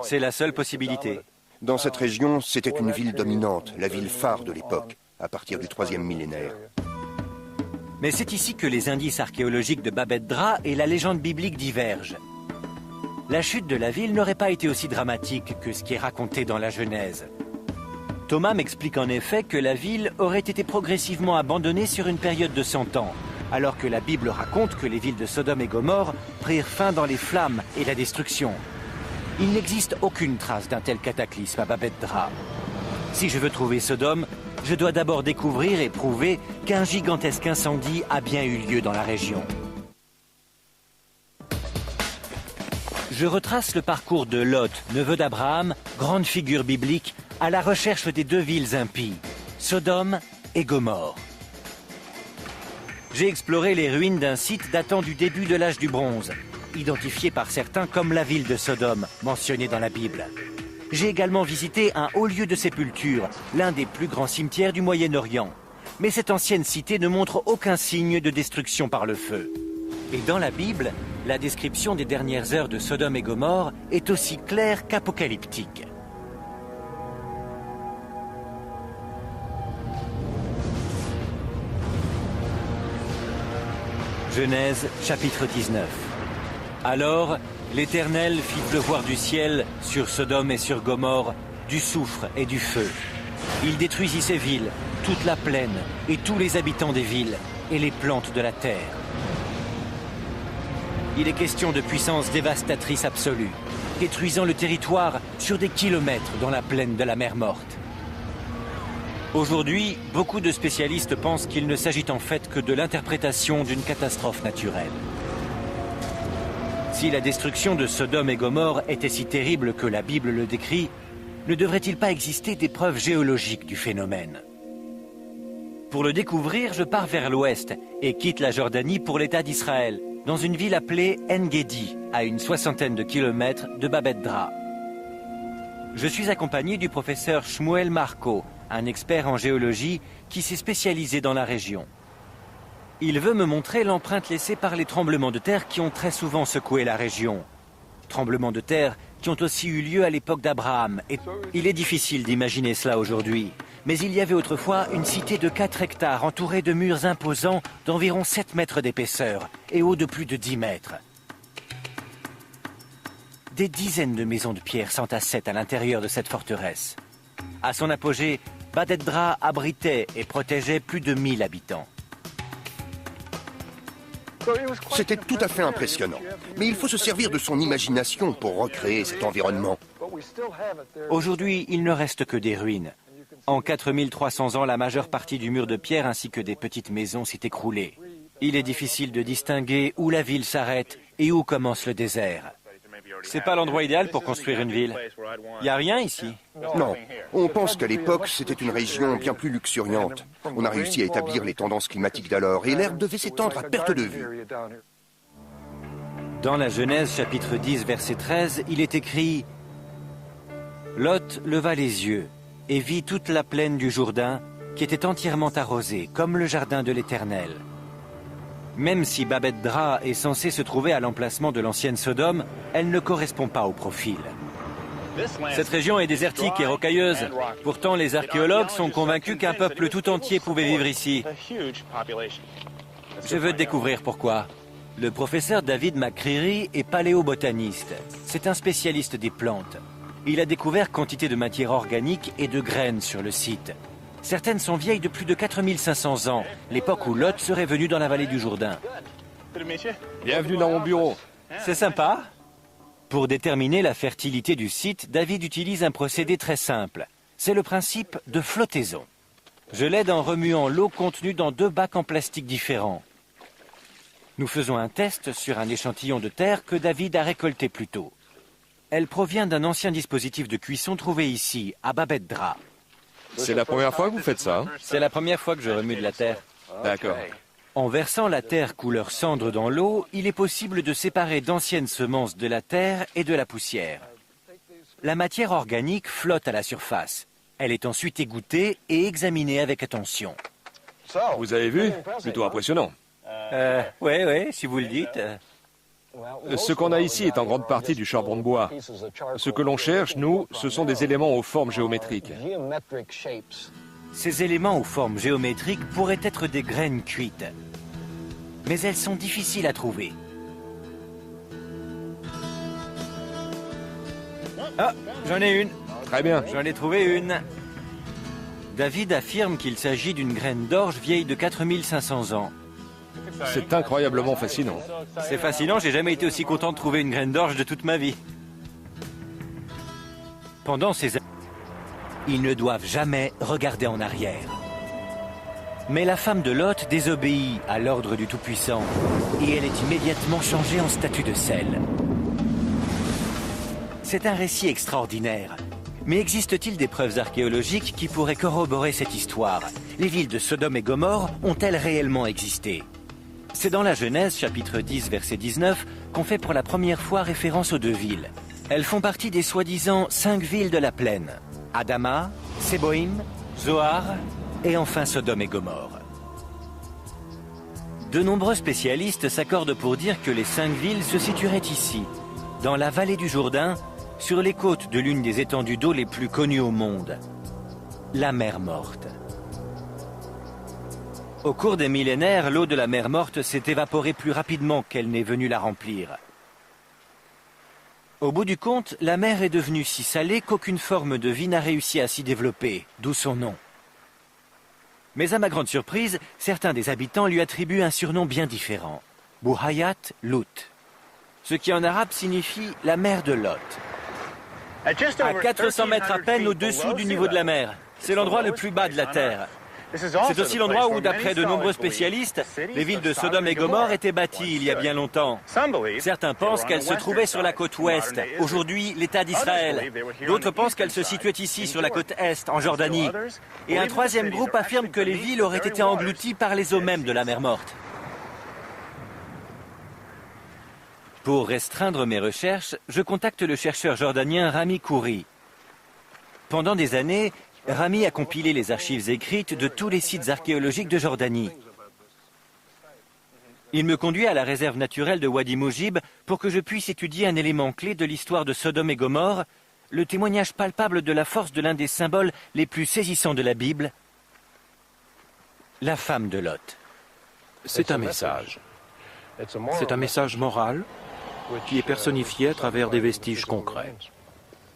C'est la seule possibilité. Dans cette région, c'était une ville dominante, la ville phare de l'époque, à partir du 3e millénaire. Mais c'est ici que les indices archéologiques de Babet-Dra et la légende biblique divergent. La chute de la ville n'aurait pas été aussi dramatique que ce qui est raconté dans la Genèse. Thomas m'explique en effet que la ville aurait été progressivement abandonnée sur une période de 100 ans, alors que la Bible raconte que les villes de Sodome et Gomorrhe prirent fin dans les flammes et la destruction. Il n'existe aucune trace d'un tel cataclysme à Babet-Dra. Si je veux trouver Sodome, je dois d'abord découvrir et prouver qu'un gigantesque incendie a bien eu lieu dans la région. Je retrace le parcours de Lot, neveu d'Abraham, grande figure biblique, à la recherche des deux villes impies, Sodome et Gomorrhe. J'ai exploré les ruines d'un site datant du début de l'âge du bronze, identifié par certains comme la ville de Sodome, mentionnée dans la Bible. J'ai également visité un haut lieu de sépulture, l'un des plus grands cimetières du Moyen-Orient. Mais cette ancienne cité ne montre aucun signe de destruction par le feu. Et dans la Bible, la description des dernières heures de Sodome et Gomorrhe est aussi claire qu'apocalyptique. Genèse, chapitre 19. Alors, l'Éternel fit pleuvoir du ciel sur Sodome et sur Gomorrhe du soufre et du feu. Il détruisit ces villes, toute la plaine et tous les habitants des villes et les plantes de la terre. Il est question de puissance dévastatrice absolue, détruisant le territoire sur des kilomètres dans la plaine de la mer Morte. Aujourd'hui, beaucoup de spécialistes pensent qu'il ne s'agit en fait que de l'interprétation d'une catastrophe naturelle. Si la destruction de Sodome et Gomorrhe était si terrible que la Bible le décrit, ne devrait-il pas exister des preuves géologiques du phénomène? Pour le découvrir, je pars vers l'ouest et quitte la Jordanie pour l'État d'Israël, dans une ville appelée En-Gedi, à une 60aine de kilomètres de Babet-Dra. Je suis accompagné du professeur Shmuel Marco, un expert en géologie qui s'est spécialisé dans la région. Il veut me montrer l'empreinte laissée par les tremblements de terre qui ont très souvent secoué la région. Tremblements de terre qui ont aussi eu lieu à l'époque d'Abraham. Et il est difficile d'imaginer cela aujourd'hui. Mais il y avait autrefois une cité de 4 hectares entourée de murs imposants d'environ 7 mètres d'épaisseur et hauts de plus de 10 mètres. Des dizaines de maisons de pierre s'entassaient à l'intérieur de cette forteresse. À son apogée, Babet-Dra abritait et protégeait plus de 1000 habitants. C'était tout à fait impressionnant. Mais il faut se servir de son imagination pour recréer cet environnement. Aujourd'hui, il ne reste que des ruines. En 4300 ans, la majeure partie du mur de pierre ainsi que des petites maisons s'est écroulée. Il est difficile de distinguer où la ville s'arrête et où commence le désert. C'est pas l'endroit idéal pour construire une ville. Il n'y a rien ici. Non, on pense qu'à l'époque, c'était une région bien plus luxuriante. On a réussi à établir les tendances climatiques d'alors et l'herbe devait s'étendre à perte de vue. Dans la Genèse, chapitre 10, verset 13, il est écrit « Lot leva les yeux et vit toute la plaine du Jourdain qui était entièrement arrosée, comme le jardin de l'Éternel. » Même si Babet-Dra est censée se trouver à l'emplacement de l'ancienne Sodome, elle ne correspond pas au profil. Cette région est désertique et rocailleuse. Pourtant, les archéologues sont convaincus qu'un peuple tout entier pouvait vivre ici. Je veux découvrir pourquoi. Le professeur David McCreary est paléobotaniste. C'est un spécialiste des plantes. Il a découvert quantité de matière organique et de graines sur le site. Certaines sont vieilles de plus de 4500 ans, l'époque où Lot serait venu dans la vallée du Jourdain. Bienvenue dans mon bureau. C'est sympa. Pour déterminer la fertilité du site, David utilise un procédé très simple. C'est le principe de flottaison. Je l'aide en remuant l'eau contenue dans 2 bacs en plastique différents. Nous faisons un test sur un échantillon de terre que David a récolté plus tôt. Elle provient d'un ancien dispositif de cuisson trouvé ici, à Babette Drap. C'est la première fois que vous faites ça, hein? C'est la première fois que je remue de la terre. D'accord. En versant la terre couleur cendre dans l'eau, il est possible de séparer d'anciennes semences de la terre et de la poussière. La matière organique flotte à la surface. Elle est ensuite égouttée et examinée avec attention. Vous avez vu? Plutôt impressionnant. Oui, si vous le dites. Ce qu'on a ici est en grande partie du charbon de bois. Ce que l'on cherche, nous, ce sont des éléments aux formes géométriques. Ces éléments aux formes géométriques pourraient être des graines cuites. Mais elles sont difficiles à trouver. Ah, j'en ai une. Très bien. J'en ai trouvé une. David affirme qu'il s'agit d'une graine d'orge vieille de 4500 ans. C'est incroyablement fascinant. C'est fascinant, j'ai jamais été aussi content de trouver une graine d'orge de toute ma vie. Pendant ces années, ils ne doivent jamais regarder en arrière. Mais la femme de Lot désobéit à l'ordre du Tout-Puissant et elle est immédiatement changée en statue de sel. C'est un récit extraordinaire. Mais existe-t-il des preuves archéologiques qui pourraient corroborer cette histoire? Les villes de Sodome et Gomorrhe ont-elles réellement existé? C'est dans la Genèse, chapitre 10, verset 19, qu'on fait pour la première fois référence aux 2 villes. Elles font partie des soi-disant 5 villes de la plaine. Adama, Séboïm, Zoar et enfin Sodome et Gomorrhe. De nombreux spécialistes s'accordent pour dire que les 5 villes se situeraient ici, dans la vallée du Jourdain, sur les côtes de l'une des étendues d'eau les plus connues au monde, la mer Morte. Au cours des millénaires, l'eau de la mer Morte s'est évaporée plus rapidement qu'elle n'est venue la remplir. Au bout du compte, la mer est devenue si salée qu'aucune forme de vie n'a réussi à s'y développer, d'où son nom. Mais à ma grande surprise, certains des habitants lui attribuent un surnom bien différent, Bouhayat Lut, ce qui en arabe signifie la mer de Lot. À 400 mètres à peine au-dessous du niveau de la mer. C'est l'endroit le plus bas de la Terre. C'est aussi l'endroit où, d'après de nombreux spécialistes, les villes de Sodome et Gomorrhe étaient bâties il y a bien longtemps. Certains pensent qu'elles se trouvaient sur la côte ouest, aujourd'hui l'État d'Israël. D'autres pensent qu'elles se situaient ici, sur la côte est, en Jordanie. Et un troisième groupe affirme que les villes auraient été englouties par les eaux mêmes de la mer Morte. Pour restreindre mes recherches, je contacte le chercheur jordanien Rami Khoury. Pendant des années, Rami a compilé les archives écrites de tous les sites archéologiques de Jordanie. Il me conduit à la réserve naturelle de Wadi Moujib pour que je puisse étudier un élément clé de l'histoire de Sodome et Gomorrhe, le témoignage palpable de la force de l'un des symboles les plus saisissants de la Bible, la femme de Lot. C'est un message. C'est un message moral qui est personnifié à travers des vestiges concrets.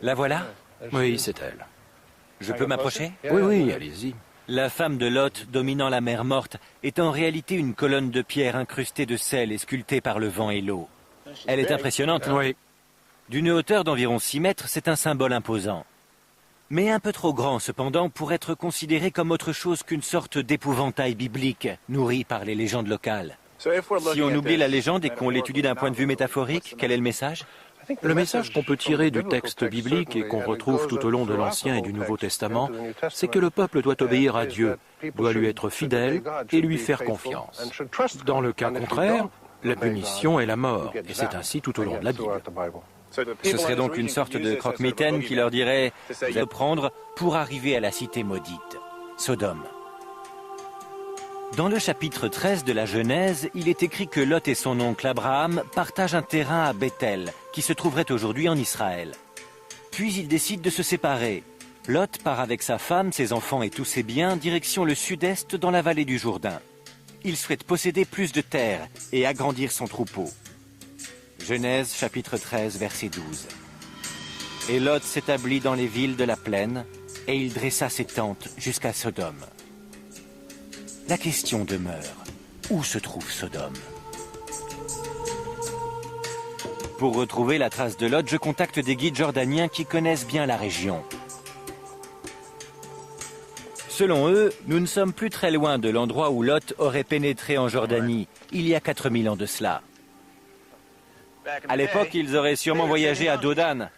La voilà? Oui, c'est elle. Je peux m'approcher? Oui, allez-y. La femme de Lot, dominant la mer Morte, est en réalité une colonne de pierre incrustée de sel et sculptée par le vent et l'eau. Elle est impressionnante. Oui. D'une hauteur d'environ 6 mètres, c'est un symbole imposant. Mais un peu trop grand, cependant, pour être considéré comme autre chose qu'une sorte d'épouvantail biblique, nourri par les légendes locales. Si on oublie la légende et qu'on l'étudie d'un point de vue métaphorique, quel est le message? Le message qu'on peut tirer du texte biblique et qu'on retrouve tout au long de l'Ancien et du Nouveau Testament, c'est que le peuple doit obéir à Dieu, doit lui être fidèle et lui faire confiance. Dans le cas contraire, la punition est la mort, et c'est ainsi tout au long de la Bible. Ce serait donc une sorte de croque-mitaine qui leur dirait de prendre pour arriver à la cité maudite, Sodome. Dans le chapitre 13 de la Genèse, il est écrit que Lot et son oncle Abraham partagent un terrain à Bethel, qui se trouverait aujourd'hui en Israël. Puis ils décident de se séparer. Lot part avec sa femme, ses enfants et tous ses biens direction le sud-est dans la vallée du Jourdain. Il souhaite posséder plus de terre et agrandir son troupeau. Genèse chapitre 13 verset 12. Et Lot s'établit dans les villes de la plaine, et il dressa ses tentes jusqu'à Sodome. La question demeure, où se trouve Sodome? Pour retrouver la trace de Lot, je contacte des guides jordaniens qui connaissent bien la région. Selon eux, nous ne sommes plus très loin de l'endroit où Lot aurait pénétré en Jordanie, il y a 4000 ans de cela. À l'époque, ils auraient sûrement voyagé à Dodane.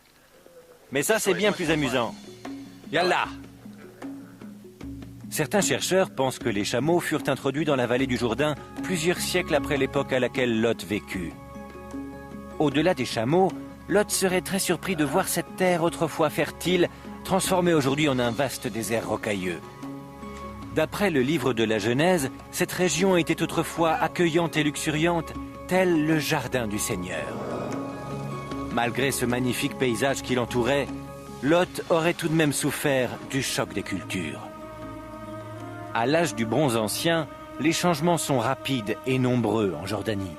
Mais ça, c'est bien plus amusant. Yallah! Certains chercheurs pensent que les chameaux furent introduits dans la vallée du Jourdain plusieurs siècles après l'époque à laquelle Lot vécut. Au-delà des chameaux, Lot serait très surpris de voir cette terre autrefois fertile transformée aujourd'hui en un vaste désert rocailleux. D'après le livre de la Genèse, cette région était autrefois accueillante et luxuriante, tel le jardin du Seigneur. Malgré ce magnifique paysage qui l'entourait, Lot aurait tout de même souffert du choc des cultures. À l'âge du bronze ancien, les changements sont rapides et nombreux en Jordanie.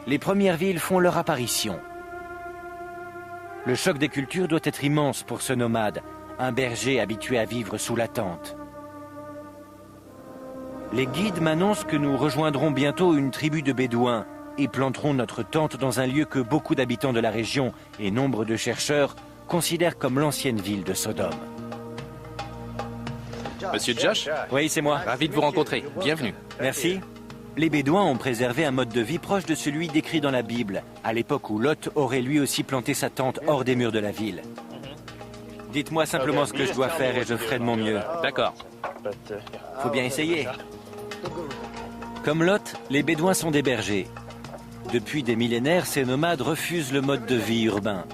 Les premières villes font leur apparition. Le choc des cultures doit être immense pour ce nomade, un berger habitué à vivre sous la tente. Les guides m'annoncent que nous rejoindrons bientôt une tribu de Bédouins et planterons notre tente dans un lieu que beaucoup d'habitants de la région et nombre de chercheurs considèrent comme l'ancienne ville de Sodome. Monsieur Josh? Oui, c'est moi. Ravi de vous rencontrer. Bienvenue. Merci. Les Bédouins ont préservé un mode de vie proche de celui décrit dans la Bible, à l'époque où Lot aurait lui aussi planté sa tente hors des murs de la ville. Dites-moi simplement ce que je dois faire et je ferai de mon mieux. D'accord. Faut bien essayer. Comme Lot, les Bédouins sont des bergers. Depuis des millénaires, ces nomades refusent le mode de vie urbain.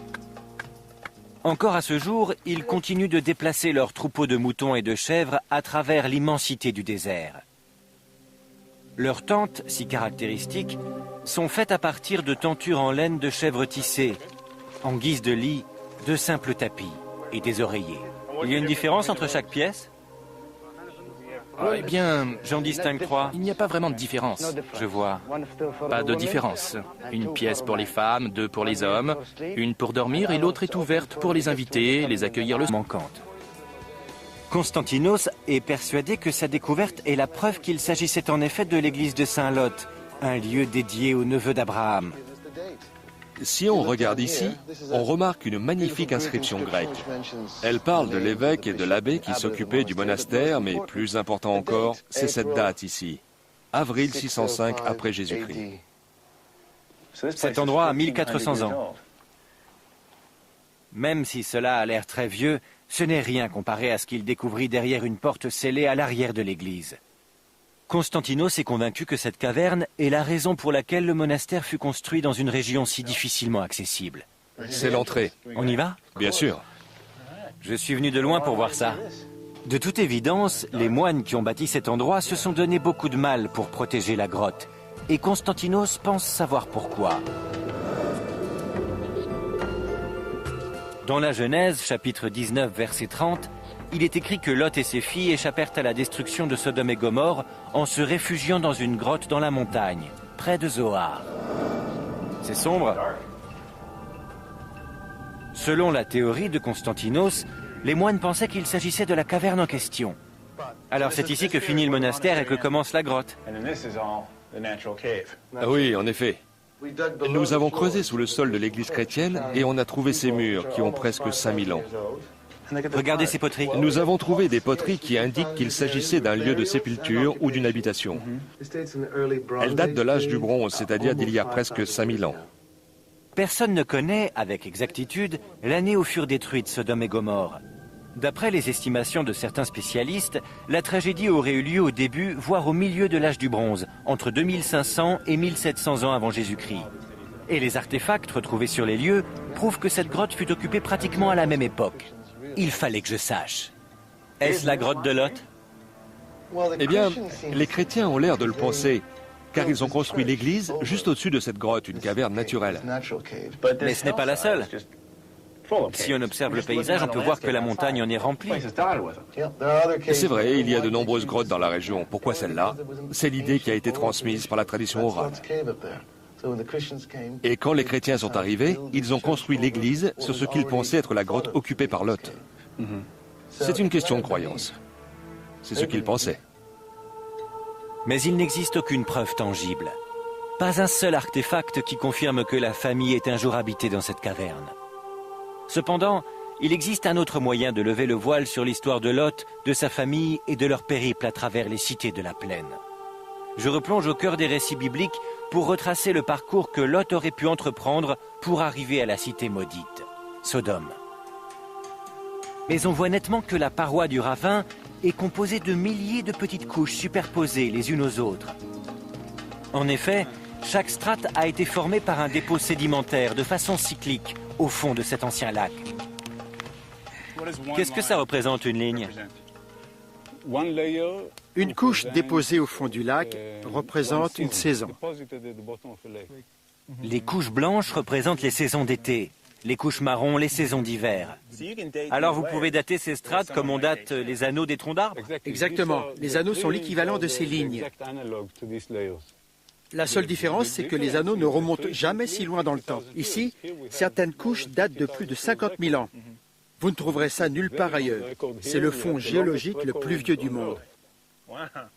Encore à ce jour, ils continuent de déplacer leurs troupeaux de moutons et de chèvres à travers l'immensité du désert. Leurs tentes, si caractéristiques, sont faites à partir de tentures en laine de chèvres tissées, en guise de lit, de simples tapis et des oreillers. Il y a une différence entre chaque pièce? Eh bien, j'en distingue 3. Il n'y a pas vraiment de différence. Je vois. Pas de différence. Une pièce pour les femmes, 2 pour les hommes, une pour dormir et l'autre est ouverte pour les invités, les accueillir le soir. Manquante. Constantinos est persuadé que sa découverte est la preuve qu'il s'agissait en effet de l'église de Saint-Lot, un lieu dédié au neveu d'Abraham. Si on regarde ici, on remarque une magnifique inscription grecque. Elle parle de l'évêque et de l'abbé qui s'occupaient du monastère, mais plus important encore, c'est cette date ici, avril 605 après Jésus-Christ. Cet endroit a 1400 ans. Même si cela a l'air très vieux, ce n'est rien comparé à ce qu'il découvrit derrière une porte scellée à l'arrière de l'église. Constantinos est convaincu que cette caverne est la raison pour laquelle le monastère fut construit dans une région si difficilement accessible. C'est l'entrée. On y va? Bien sûr. Je suis venu de loin pour voir ça. De toute évidence, les moines qui ont bâti cet endroit se sont donné beaucoup de mal pour protéger la grotte. Et Constantinos pense savoir pourquoi. Dans la Genèse, chapitre 19, verset 30, il est écrit que Lot et ses filles échappèrent à la destruction de Sodome et Gomorrhe en se réfugiant dans une grotte dans la montagne, près de Zoar. C'est sombre. Selon la théorie de Constantinos, les moines pensaient qu'il s'agissait de la caverne en question. Alors c'est ici que finit le monastère et que commence la grotte. Ah oui, en effet. Nous avons creusé sous le sol de l'église chrétienne et on a trouvé ces murs qui ont presque 5000 ans. Regardez ces poteries. Nous avons trouvé des poteries qui indiquent qu'il s'agissait d'un lieu de sépulture ou d'une habitation. Elles datent de l'âge du bronze, c'est-à-dire d'il y a presque 5000 ans. Personne ne connaît, avec exactitude, l'année où furent détruites Sodome et Gomorrhe. D'après les estimations de certains spécialistes, la tragédie aurait eu lieu au début, voire au milieu de l'âge du bronze, entre 2500 et 1700 ans avant Jésus-Christ. Et les artefacts retrouvés sur les lieux prouvent que cette grotte fut occupée pratiquement à la même époque. Il fallait que je sache. Est-ce la grotte de Lot? Eh bien, les chrétiens ont l'air de le penser, car ils ont construit l'église juste au-dessus de cette grotte, une caverne naturelle. Mais ce n'est pas la seule. Si on observe le paysage, on peut voir que la montagne en est remplie. C'est vrai, il y a de nombreuses grottes dans la région. Pourquoi celle-là? C'est l'idée qui a été transmise par la tradition orale. Et quand les chrétiens sont arrivés, ils ont construit l'église sur ce qu'ils pensaient être la grotte occupée par Lot. C'est une question de croyance. C'est ce qu'ils pensaient. Mais il n'existe aucune preuve tangible. Pas un seul artefact qui confirme que la famille ait un jour habité dans cette caverne. Cependant, il existe un autre moyen de lever le voile sur l'histoire de Lot, de sa famille et de leur périple à travers les cités de la plaine. Je replonge au cœur des récits bibliques pour retracer le parcours que Lot aurait pu entreprendre pour arriver à la cité maudite, Sodome. Mais on voit nettement que la paroi du ravin est composée de milliers de petites couches superposées les unes aux autres. En effet, chaque strate a été formée par un dépôt sédimentaire de façon cyclique au fond de cet ancien lac. Qu'est-ce que ça représente, une ligne? Une couche déposée au fond du lac représente une saison. Les couches blanches représentent les saisons d'été, les couches marron les saisons d'hiver. Alors vous pouvez dater ces strates comme on date les anneaux des troncs d'arbres? Exactement. Les anneaux sont l'équivalent de ces lignes. La seule différence, c'est que les anneaux ne remontent jamais si loin dans le temps. Ici, certaines couches datent de plus de 50 000 ans. Vous ne trouverez ça nulle part ailleurs. C'est le fond géologique le plus vieux du monde.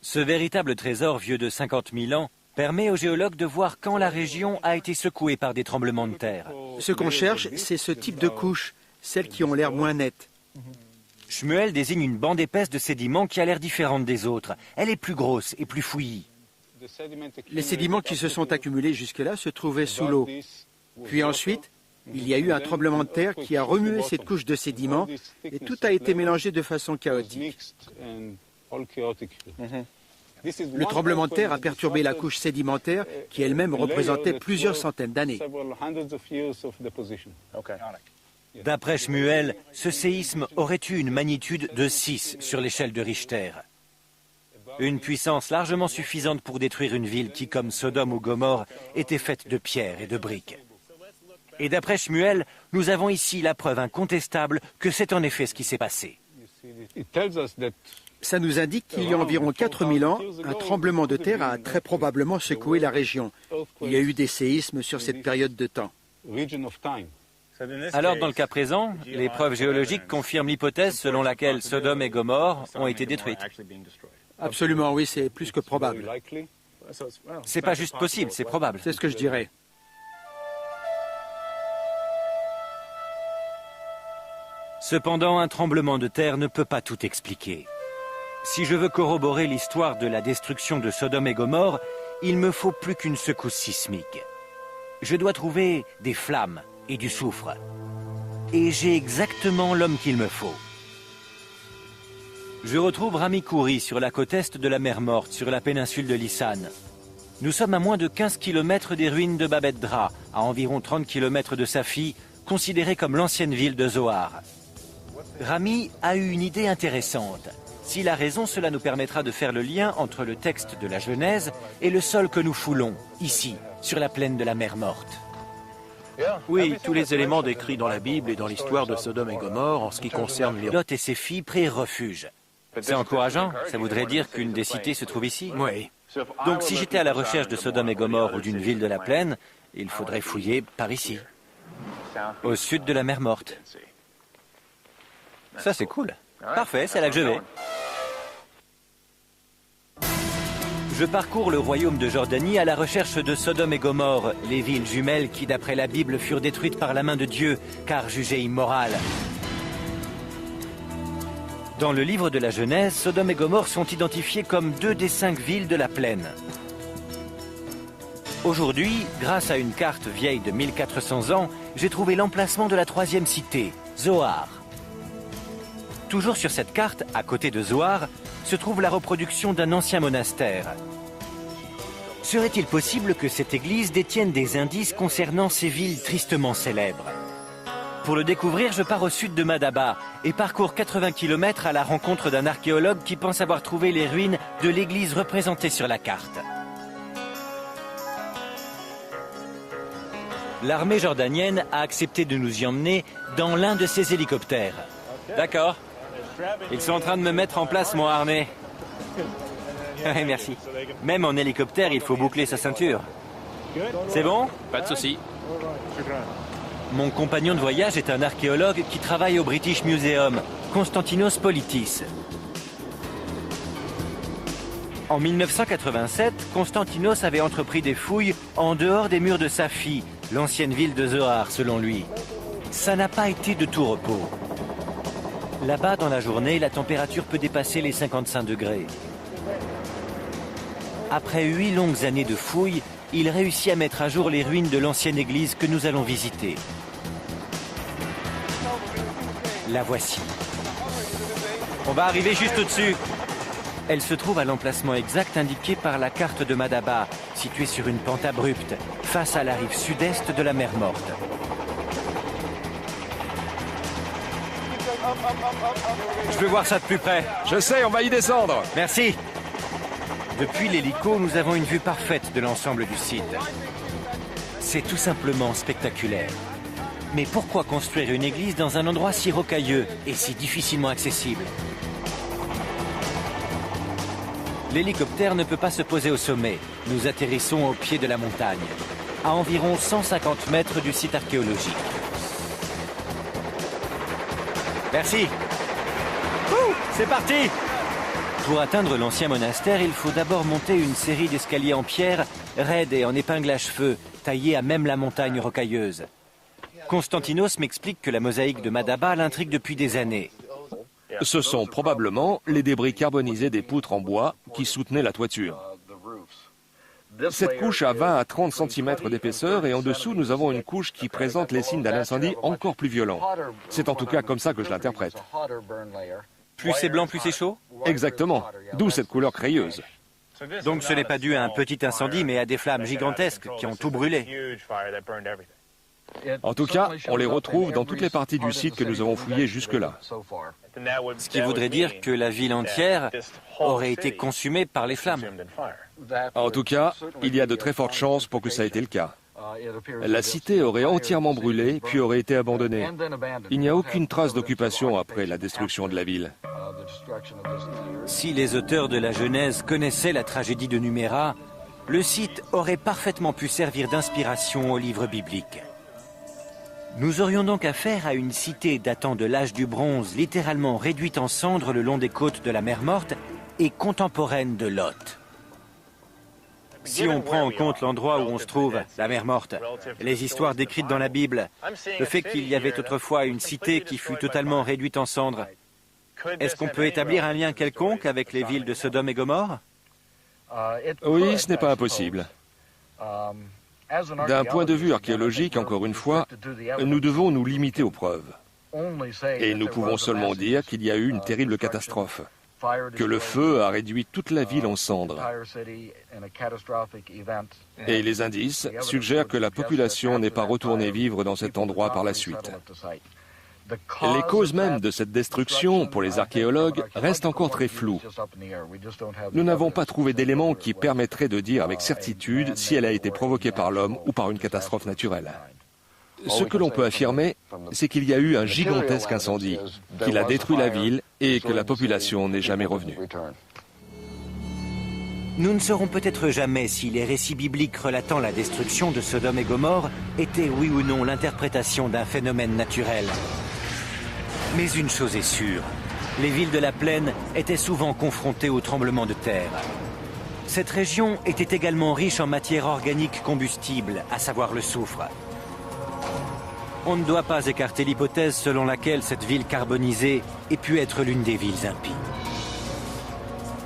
Ce véritable trésor vieux de 50 000 ans permet aux géologues de voir quand la région a été secouée par des tremblements de terre. Ce qu'on cherche, c'est ce type de couches, celles qui ont l'air moins nettes. Shmuel désigne une bande épaisse de sédiments qui a l'air différente des autres. Elle est plus grosse et plus fouillie. Les sédiments qui se sont accumulés jusque-là se trouvaient sous l'eau. Puis ensuite, il y a eu un tremblement de terre qui a remué cette couche de sédiments et tout a été mélangé de façon chaotique. Le tremblement de terre a perturbé la couche sédimentaire qui elle-même représentait plusieurs centaines d'années. D'après Shmuel, ce séisme aurait eu une magnitude de 6 sur l'échelle de Richter. Une puissance largement suffisante pour détruire une ville qui, comme Sodome ou Gomorrhe, était faite de pierres et de briques. Et d'après Shmuel, nous avons ici la preuve incontestable que c'est en effet ce qui s'est passé. Ça nous indique qu'il y a environ 4000 ans, un tremblement de terre a très probablement secoué la région. Il y a eu des séismes sur cette période de temps. Alors, dans le cas présent, les preuves géologiques confirment l'hypothèse selon laquelle Sodome et Gomorrhe ont été détruites. Absolument, oui, c'est plus que probable. C'est pas juste possible, c'est probable. C'est ce que je dirais. Cependant, un tremblement de terre ne peut pas tout expliquer. Si je veux corroborer l'histoire de la destruction de Sodome et Gomorrhe, il me faut plus qu'une secousse sismique. Je dois trouver des flammes et du soufre. Et j'ai exactement l'homme qu'il me faut. Je retrouve Rami Khoury sur la côte est de la mer Morte, sur la péninsule de Lissan. Nous sommes à moins de 15 km des ruines de Babet Dra, à environ 30 km de Safi, considérée comme l'ancienne ville de Zoar. Rami a eu une idée intéressante. S'il a raison, cela nous permettra de faire le lien entre le texte de la Genèse et le sol que nous foulons, ici, sur la plaine de la mer Morte. Oui, tous les éléments décrits dans la Bible et dans l'histoire de Sodome et Gomorrhe en ce qui concerne les... Lot et ses filles prirent refuge. C'est encourageant. Ça voudrait dire qu'une des cités se trouve ici. Oui. Donc si j'étais à la recherche de Sodome et Gomorrhe ou d'une ville de la plaine, il faudrait fouiller par ici, au sud de la mer Morte. Ça c'est cool. Parfait, c'est là que je vais. Je parcours le royaume de Jordanie à la recherche de Sodome et Gomorrhe, les villes jumelles qui, d'après la Bible, furent détruites par la main de Dieu, car jugées immorales. Dans le livre de la Genèse, Sodome et Gomorrhe sont identifiées comme 2 des 5 villes de la plaine. Aujourd'hui, grâce à une carte vieille de 1400 ans, j'ai trouvé l'emplacement de la 3e cité, Zoar. Toujours sur cette carte, à côté de Zoar, se trouve la reproduction d'un ancien monastère. Serait-il possible que cette église détienne des indices concernant ces villes tristement célèbres? Pour le découvrir, je pars au sud de Madaba et parcours 80 km à la rencontre d'un archéologue qui pense avoir trouvé les ruines de l'église représentée sur la carte. L'armée jordanienne a accepté de nous y emmener dans l'un de ses hélicoptères. D'accord. Ils sont en train de me mettre en place mon harnais. Merci. Même en hélicoptère, il faut boucler sa ceinture. C'est bon? Pas de souci. Mon compagnon de voyage est un archéologue qui travaille au British Museum, Konstantinos Politis. En 1987, Konstantinos avait entrepris des fouilles en dehors des murs de Safi, l'ancienne ville de Zoar, selon lui. Ça n'a pas été de tout repos. Là-bas, dans la journée, la température peut dépasser les 55 degrés. Après 8 longues années de fouilles, il réussit à mettre à jour les ruines de l'ancienne église que nous allons visiter. La voici. On va arriver juste au-dessus. Elle se trouve à l'emplacement exact indiqué par la carte de Madaba, située sur une pente abrupte, face à la rive sud-est de la mer Morte. Je veux voir ça de plus près. Je sais, on va y descendre. Merci. Depuis l'hélico, nous avons une vue parfaite de l'ensemble du site. C'est tout simplement spectaculaire. Mais pourquoi construire une église dans un endroit si rocailleux et si difficilement accessible? L'hélicoptère ne peut pas se poser au sommet. Nous atterrissons au pied de la montagne, à environ 150 mètres du site archéologique. Merci. C'est parti! Pour atteindre l'ancien monastère, il faut d'abord monter une série d'escaliers en pierre, raides et en épingle à cheveux, taillés à même la montagne rocailleuse. Konstantinos m'explique que la mosaïque de Madaba l'intrigue depuis des années. Ce sont probablement les débris carbonisés des poutres en bois qui soutenaient la toiture. Cette couche a 20 à 30 cm d'épaisseur et en dessous, nous avons une couche qui présente les signes d'un incendie encore plus violent. C'est en tout cas comme ça que je l'interprète. Plus c'est blanc, plus c'est chaud? Exactement, d'où cette couleur crayeuse. Donc ce n'est pas dû à un petit incendie, mais à des flammes gigantesques qui ont tout brûlé. En tout cas, on les retrouve dans toutes les parties du site que nous avons fouillées jusque-là. Ce qui voudrait dire que la ville entière aurait été consumée par les flammes. En tout cas, il y a de très fortes chances pour que ça ait été le cas. La cité aurait entièrement brûlé, puis aurait été abandonnée. Il n'y a aucune trace d'occupation après la destruction de la ville. Si les auteurs de la Genèse connaissaient la tragédie de Numéra, le site aurait parfaitement pu servir d'inspiration au livre biblique. Nous aurions donc affaire à une cité datant de l'âge du bronze, littéralement réduite en cendres le long des côtes de la mer Morte et contemporaine de Lot. Si on prend en compte l'endroit où on se trouve, la mer Morte, les histoires décrites dans la Bible, le fait qu'il y avait autrefois une cité qui fut totalement réduite en cendres, est-ce qu'on peut établir un lien quelconque avec les villes de Sodome et Gomorrhe? Oui, ce n'est pas impossible. D'un point de vue archéologique, encore une fois, nous devons nous limiter aux preuves. Et nous pouvons seulement dire qu'il y a eu une terrible catastrophe, que le feu a réduit toute la ville en cendres. Et les indices suggèrent que la population n'est pas retournée vivre dans cet endroit par la suite. Les causes mêmes de cette destruction, pour les archéologues, restent encore très floues. Nous n'avons pas trouvé d'éléments qui permettraient de dire avec certitude si elle a été provoquée par l'homme ou par une catastrophe naturelle. Ce que l'on peut affirmer, c'est qu'il y a eu un gigantesque incendie, qu'il a détruit la ville et que la population n'est jamais revenue. Nous ne saurons peut-être jamais si les récits bibliques relatant la destruction de Sodome et Gomorrhe étaient oui ou non l'interprétation d'un phénomène naturel. Mais une chose est sûre, les villes de la plaine étaient souvent confrontées aux tremblements de terre. Cette région était également riche en matière organique combustible, à savoir le soufre. On ne doit pas écarter l'hypothèse selon laquelle cette ville carbonisée ait pu être l'une des villes impies.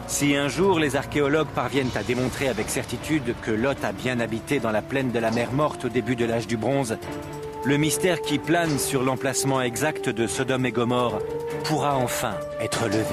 Si un jour les archéologues parviennent à démontrer avec certitude que Lot a bien habité dans la plaine de la mer Morte au début de l'âge du bronze, le mystère qui plane sur l'emplacement exact de Sodome et Gomorrhe pourra enfin être levé.